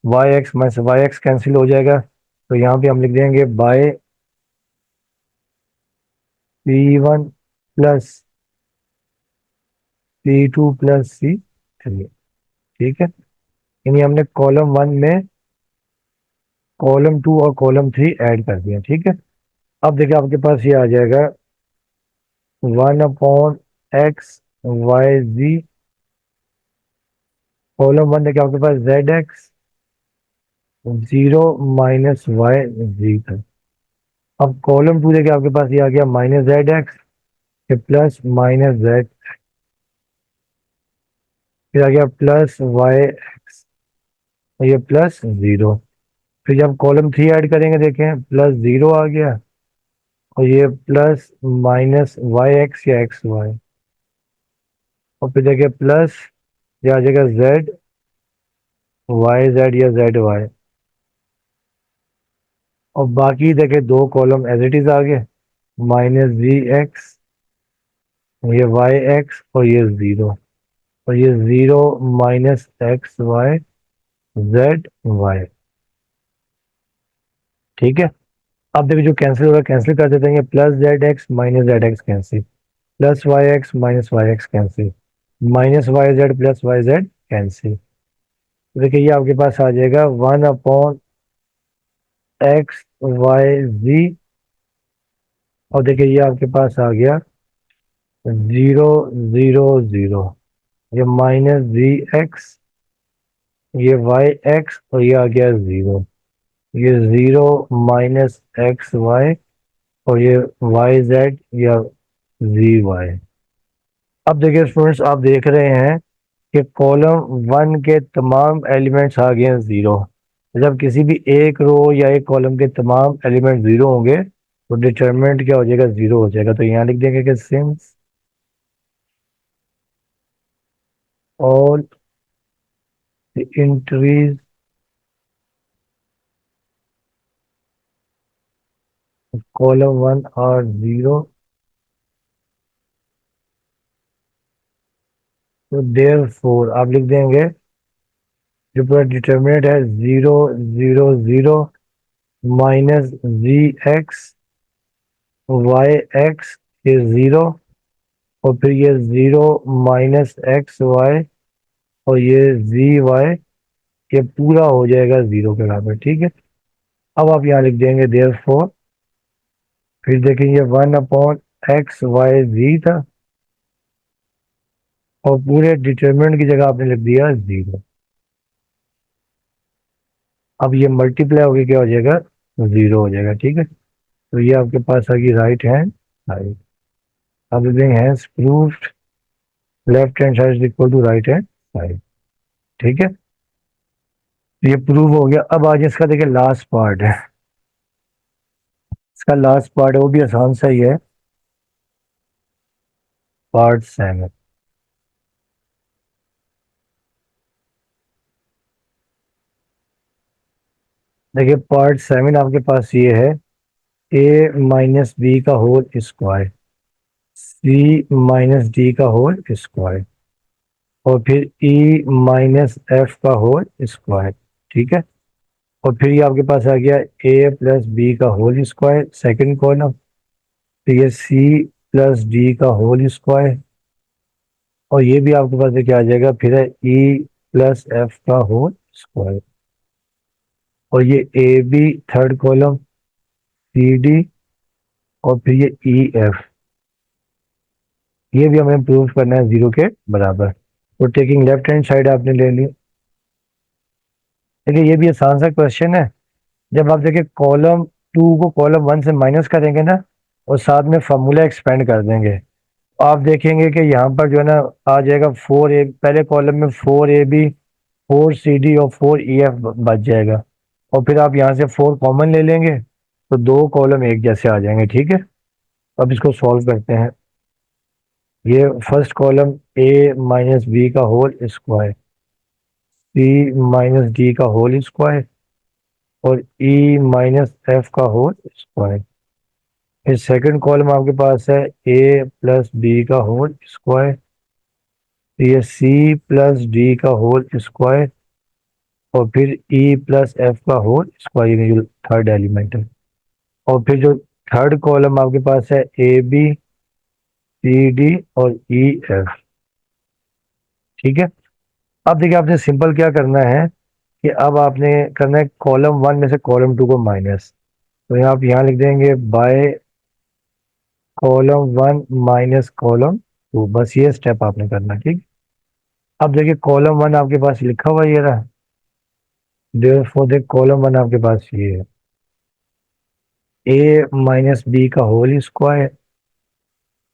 Y x minus y x cancel हो जाएगा, तो यहाँ पे हम लिख देंगे bye P1 plus P2 plus C3। ठीक है, यानी हमने कॉलम वन में कॉलम टू और कॉलम थ्री ऐड कर दिया। ठीक है, अब देखिए आपके पास ये आ जाएगा 1/x y z, column one देखिए आपके पास जेड एक्स 0 माइनस वाई जी था। अब कॉलम टू देखिए आपके पास ये आ गया minus z x plus minus Z. फिर आ गया प्लस वाई एक्स, और ये प्लस जीरो। फिर जब कॉलम थ्री ऐड करेंगे देखें प्लस जीरो आ गया, और ये प्लस माइनस वाई एक्स या एक्स वाई, और फिर देखिए प्लस ये आ जाएगा जेड वाई जेड या जेड वाई, और बाकी देखिए दो कॉलम एज इट इज आ गए, माइनस जी एक्स, ये वाई एक्स, और ये जीरो, और ये zero minus x y z y. ठीक है। अब देखिए जो कैंसिल हो रहा है कैंसिल कर देते हैं, ये plus z x minus z x cancel, plus y x minus y x cancel, minus y z plus y z cancel. देखिए ये आपके पास आ जाएगा one upon x y z, और देखिए ये आपके पास आ गया जीरो जीरो जीरो, ये माइनस जी एक्स, ये वाई एक्स, और ये आ गया जीरो, ये जीरो माइनस एक्स वाई, और ये वाई जेड या जी वाई। अब देखिए स्टूडेंट्स आप देख रहे हैं कि कॉलम वन के तमाम एलिमेंट्स आ गए हैं जीरो। जब किसी भी एक रो या एक कॉलम के तमाम एलिमेंट जीरो होंगे तो डिटरमिनेंट क्या हो जाएगा, जीरो हो जाएगा। तो यहाँ लिख देंगे कि since all the entries column one are zero, तो देयर फोर आप लिख देंगे जो पूरा डिटरमिनेंट है zero zero zero minus z x y x, ये जीरो, और फिर ये जीरो माइनस एक्स वाई, और ये जी वाई, ये पूरा हो जाएगा जीरो के बराबर। ठीक है। अब आप यहाँ लिख देंगे देयर फोर, फिर देखेंगे वन अपॉन एक्स वाई जी था, और पूरे डिटरमिनेंट की जगह आपने लिख दिया जीरो। अब ये मल्टीप्लाई होके क्या हो जाएगा, जीरो हो जाएगा। ठीक है। तो ये आपके पास आ गई राइट हैंड साइड। अब लिख देंगे hence proved left hand side is equal to right hand side. ठीक है। ये प्रूव हो गया। अब आज इसका देखिए लास्ट पार्ट है, इसका लास्ट पार्ट है वो भी आसान सा ही है, पार्ट सेवन। देखिए पार्ट सेवन आपके पास ये है, ए माइनस बी का whole square, c minus D का होल स्क्वायर, और फिर ई माइनस एफ का होल स्क्वायर। ठीक है। और फिर ये आपके पास आ गया ए प्लस बी का होल स्क्वायर सेकेंड कॉलम, फिर ये सी प्लस डी का होल स्क्वायर, और ये भी आपके पास क्या आ जाएगा फिर है ई प्लस एफ का होल स्क्वायर, और ये a b third column, c D, और फिर ये ई एफ, ये भी हमें प्रूव करना है जीरो के बराबर। तो टेकिंग लेफ्ट हैंड साइड आपने ले ली। देखिए ये भी आसान सा क्वेश्चन है। जब आप देखिए कॉलम टू को कॉलम वन से माइनस करेंगे ना, और साथ में फॉर्मूला एक्सपेंड कर देंगे, तो आप देखेंगे कि यहाँ पर जो है ना आ जाएगा फोर ए, पहले कॉलम में four a b four c D और फोर ई एफ बच जाएगा, और फिर आप यहाँ से फोर कॉमन ले लेंगे तो दो कॉलम एक जैसे आ जाएंगे। ठीक है। अब इसको सॉल्व करते हैं। ये first column a minus B का whole square, c minus D का होल स्क्वायर, और ई माइनस एफ का होल स्क्वायर। फिर सेकंड कॉलम आपके पास है ए प्लस बी का होल स्क्वायर, ये सी प्लस डी का होल स्क्वायर, और फिर ई प्लस एफ का होल स्क्वायर, ये जो थर्ड एलिमेंट है। और फिर जो थर्ड कॉलम आपके पास है ए बी सी डी और ई एफ। ठीक है। अब देखिए आपने सिंपल क्या करना है कि अब आपने करना है कॉलम वन में से कॉलम टू को माइनस, तो यहाँ आप यहाँ लिख देंगे by column one minus column to, बस ये स्टेप आपने करना। ठीक। अब देखिए कॉलम वन आपके पास लिखा हुआ ये रहा, देयरफॉर देख कॉलम वन आपके पास ये है ए माइनस बी का whole square,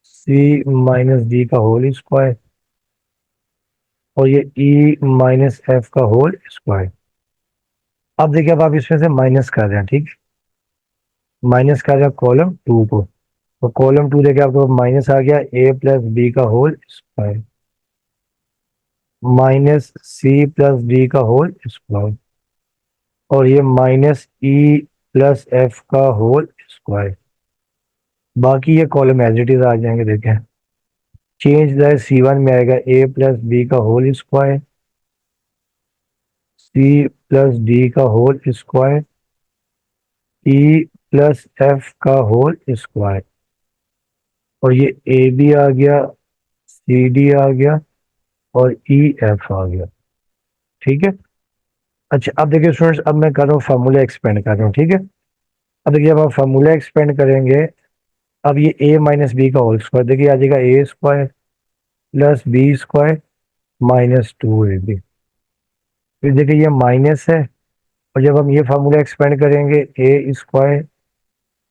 c minus D का होल स्क्वायर, और ये ई माइनस एफ का होल स्क्वायर। अब देखिए, अब आप इसमें से माइनस कर रहे हैं, ठीक, माइनस कर रहे हैं कॉलम टू को, तो कॉलम टू देखिए आपको माइनस आ गया ए प्लस बी का whole square minus C plus D का होल स्क्वायर, और ये माइनस ई प्लस एफ का होल स्क्वायर। बाकी ये कॉलम एज इट इज आ जाएंगे। देखें, चेंज द सी वन में आएगा ए प्लस बी का होल स्क्वायर, सी प्लस डी का whole square, E plus F का होल स्क्वायर, और ये ए बी आ गया, सी डी आ गया, और ई एफ आ गया। ठीक है। अच्छा, अब देखिए स्टूडेंट्स, अब मैं कर रहा हूँ फार्मूला एक्सपेंड कर रहा हूँ, ठीक है। अब देखिए, अब आप फार्मूला एक्सपेंड करेंगे, अब ये ए माइनस बी का होल स्क्वायर देखिए आ जाएगा A square plus B square minus two A B. फिर देखिए ये माइनस है, और जब हम ये फार्मूला एक्सपेंड करेंगे A square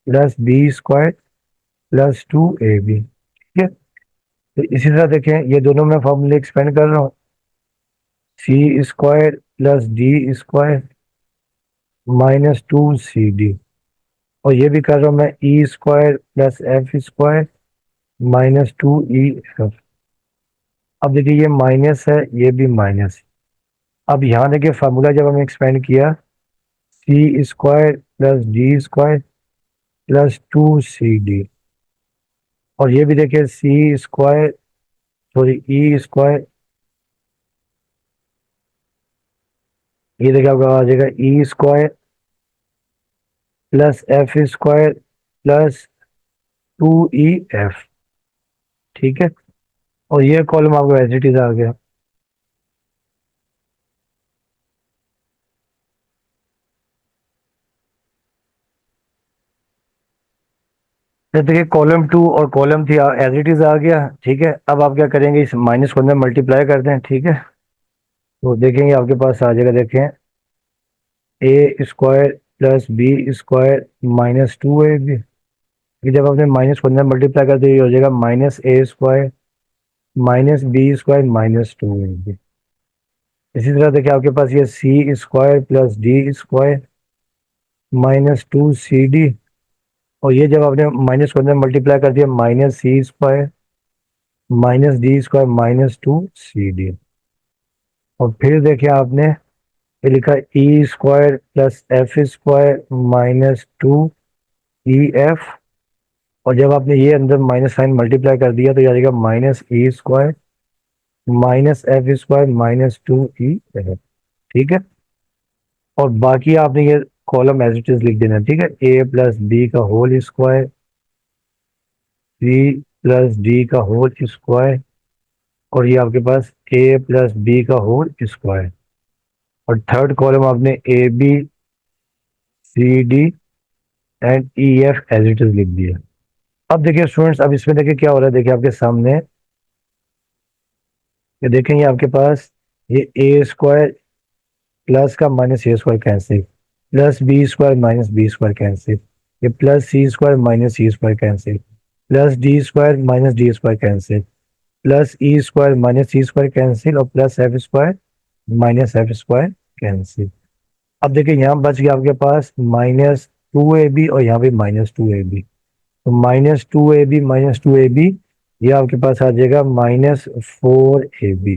plus B square plus two A B. ठीक है। तो इसी तरह देखें, ये दोनों मैं फार्मूले एक्सपेंड कर रहा हूँ, C square plus D square minus two C D, और ये भी कर रहा हूँ मैं E square plus F square minus two E F. अब देखिए ये माइनस है, ये भी माइनस है। अब यहाँ देखिए फार्मूला जब हमने एक्सपेंड किया, C square plus D square plus two C D, और ये भी देखिए C square, sorry E square, ये देखिए आपका आ जाएगा E square plus F square plus two E F. ठीक है। और ये कॉलम आपको एज इट इज आ गया। तो देखिए कॉलम टू और column three as it is आ गया। ठीक है। अब आप क्या करेंगे, इस माइनस को अंदर मल्टीप्लाई कर दें। ठीक है। तो देखेंगे आपके पास आ जाएगा, देखें A square plus B square minus two A B. जब आपने माइनस को अंदर मल्टीप्लाई कर दिया, ये हो जाएगा minus A square minus B square minus two A B. इसी तरह देखिए आपके पास ये C square plus D square minus two C D, और ये जब आपने माइनस को अंदर मल्टीप्लाई कर दिया, minus C square minus D square minus two C D. और फिर देखिए आपने ये लिखा E square plus F square minus two E F, और जब आपने ये अंदर माइनस साइन मल्टीप्लाई कर दिया, तो ये आ जाएगा minus E square minus F square minus two E F. ठीक है। और बाकी आपने ये कॉलम एज इट इज लिख देना। ठीक है। ए प्लस बी का होल स्क्वायर, सी प्लस डी का होल स्क्वायर, और ये आपके पास ए प्लस बी का होल स्क्वायर, और थर्ड कॉलम आपने a b c d and e f as it is लिख दिया। अब देखिए स्टूडेंट्स, अब इसमें देखिए क्या हो रहा है, देखिए आपके सामने ये देखें, ये आपके पास ये ए स्क्वायर प्लस का minus A square cancel, plus B square minus B square cancel, ये plus C square minus C square cancel, plus D square minus D square cancel, plus E square minus C square cancel, और plus F square minus F square cancel. अब देखिए यहाँ बच गया आपके पास minus two A B, और यहाँ पे माइनस टू ए बी, तो माइनस टू ए बी माइनस टू ए बी, ये आपके पास आ जाएगा माइनस फोर ए बी।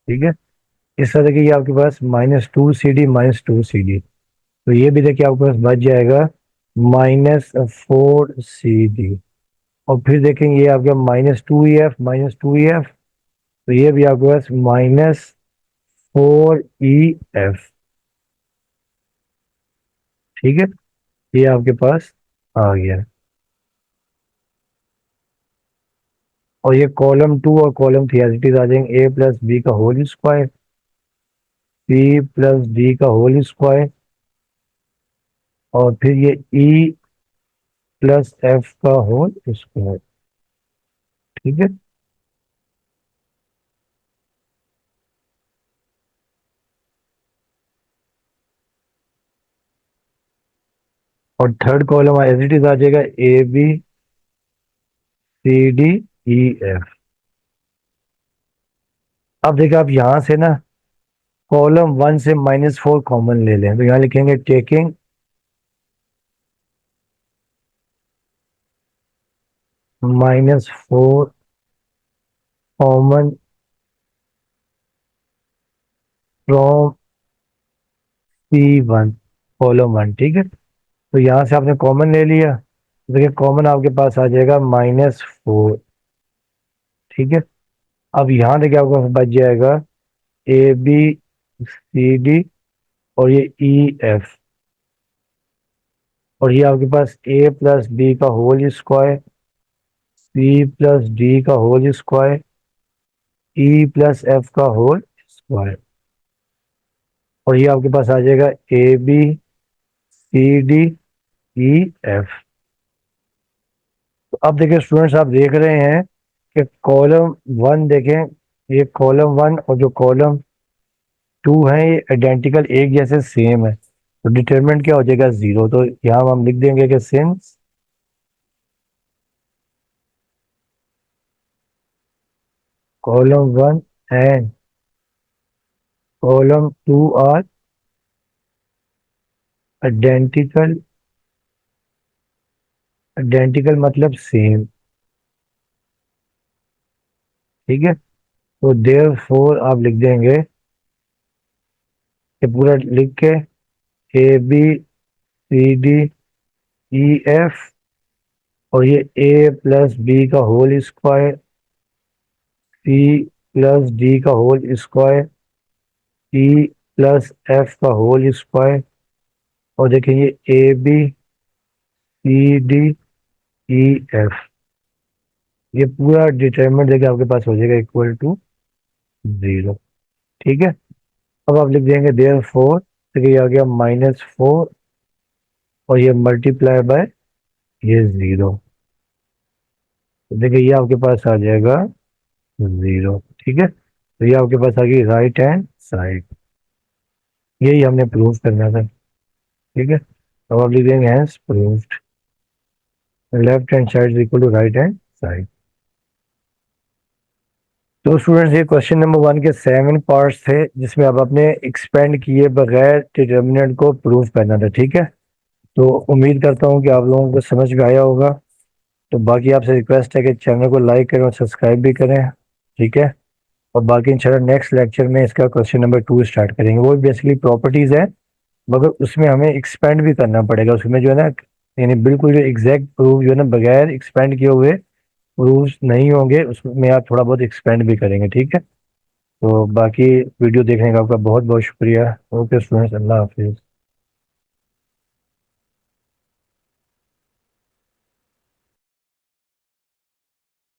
ठीक है। इस तरह देखिए ये आपके पास minus two C D minus two C D, तो ये भी देखिए आपके पास बच जाएगा माइनस फोर सी डी। और फिर देखेंगे ये आपका minus two E F minus two E F, तो ये भी आपके पास माइनस फोर ई एफ। ठीक है। ये आपके पास आ गया। और ये कॉलम टू और column three as it is आ जाएंगे, ए प्लस बी का होल स्क्वायर, सी प्लस डी का होल स्क्वायर, और फिर ये ई प्लस एफ का होल स्क्वायर। ठीक है। और third column as it is आ जाएगा a b c d e F. अब देखिए आप यहाँ से ना कॉलम 1 से -4 कॉमन ले लें, तो यहाँ लिखेंगे taking -4 common from C1 column 1। ठीक है, तो यहाँ से आपने कॉमन ले लिया, देखिए कॉमन आपके पास आ जाएगा -4। ठीक है, अब यहाँ देखिए आपको बच जाएगा ABCD और ये EF, और ये आपके पास A+B का होल स्क्वायर, C+D का होल स्क्वायर, E+F का होल स्क्वायर, और ये आपके पास आ जाएगा ABCDEF। तो अब देखिए स्टूडेंट्स, आप देख रहे हैं कि कॉलम 1 देखें, ये कॉलम 1 और जो कॉलम 2 है ये आइडेंटिकल एक जैसे सेम है, तो डिटरमिनेंट क्या हो जाएगा 0। तो यहाँ हम लिख देंगे कि since column 1 and column 2 are identical, identical मतलब सेम। ठीक है, तो देयरफॉर आप लिख देंगे ये पूरा लिख के ABCDEF, और ये A+B का होल स्क्वायर, C+D का होल स्क्वायर, E+F का होल स्क्वायर, और देखिए ये ABCDEF, ये पूरा डिटरमिनेंट देखिए आपके पास हो जाएगा =0। ठीक है, अब आप लिख देंगे देयरफॉर, देखिए ये आ गया -4 और ये मल्टीप्लाई बाय ये 0, तो देखिए ये आपके पास आ जाएगा 0। ठीक है, तो ये आपके पास आ गई राइट हैंड साइड, यही हमने प्रूव करना था। ठीक है, अब आप लिख देंगे hence proved, left hand side is equal to right hand side. तो स्टूडेंट्स, ये क्वेश्चन नंबर 1 के 7 पार्ट्स थे, जिसमें अब आपने एक्सपेंड किए बगैर डिटर्मिनेंट को प्रूव करना था। ठीक है, तो उम्मीद करता हूँ कि आप लोगों को समझ में आया होगा। तो बाकी आपसे रिक्वेस्ट है कि चैनल को लाइक करें और सब्सक्राइब भी करें। ठीक है, और बाकी इंशाल्लाह नेक्स्ट लेक्चर में इसका क्वेश्चन नंबर 2 स्टार्ट करेंगे। वो बेसिकली प्रॉपर्टीज है, मगर उसमें हमें एक्सपेंड भी करना पड़ेगा। उसमें जो है ना, यानी बिल्कुल जो एग्जैक्ट प्रूफ जो है ना बगैर एक्सपेंड किए हुए प्रूफ्स नहीं होंगे, उसमें आप थोड़ा बहुत एक्सपेंड भी करेंगे। ठीक है, तो बाकी वीडियो देखने का आपका बहुत बहुत शुक्रिया। ओके स्टूडेंट्स, अल्लाह हाफिज़।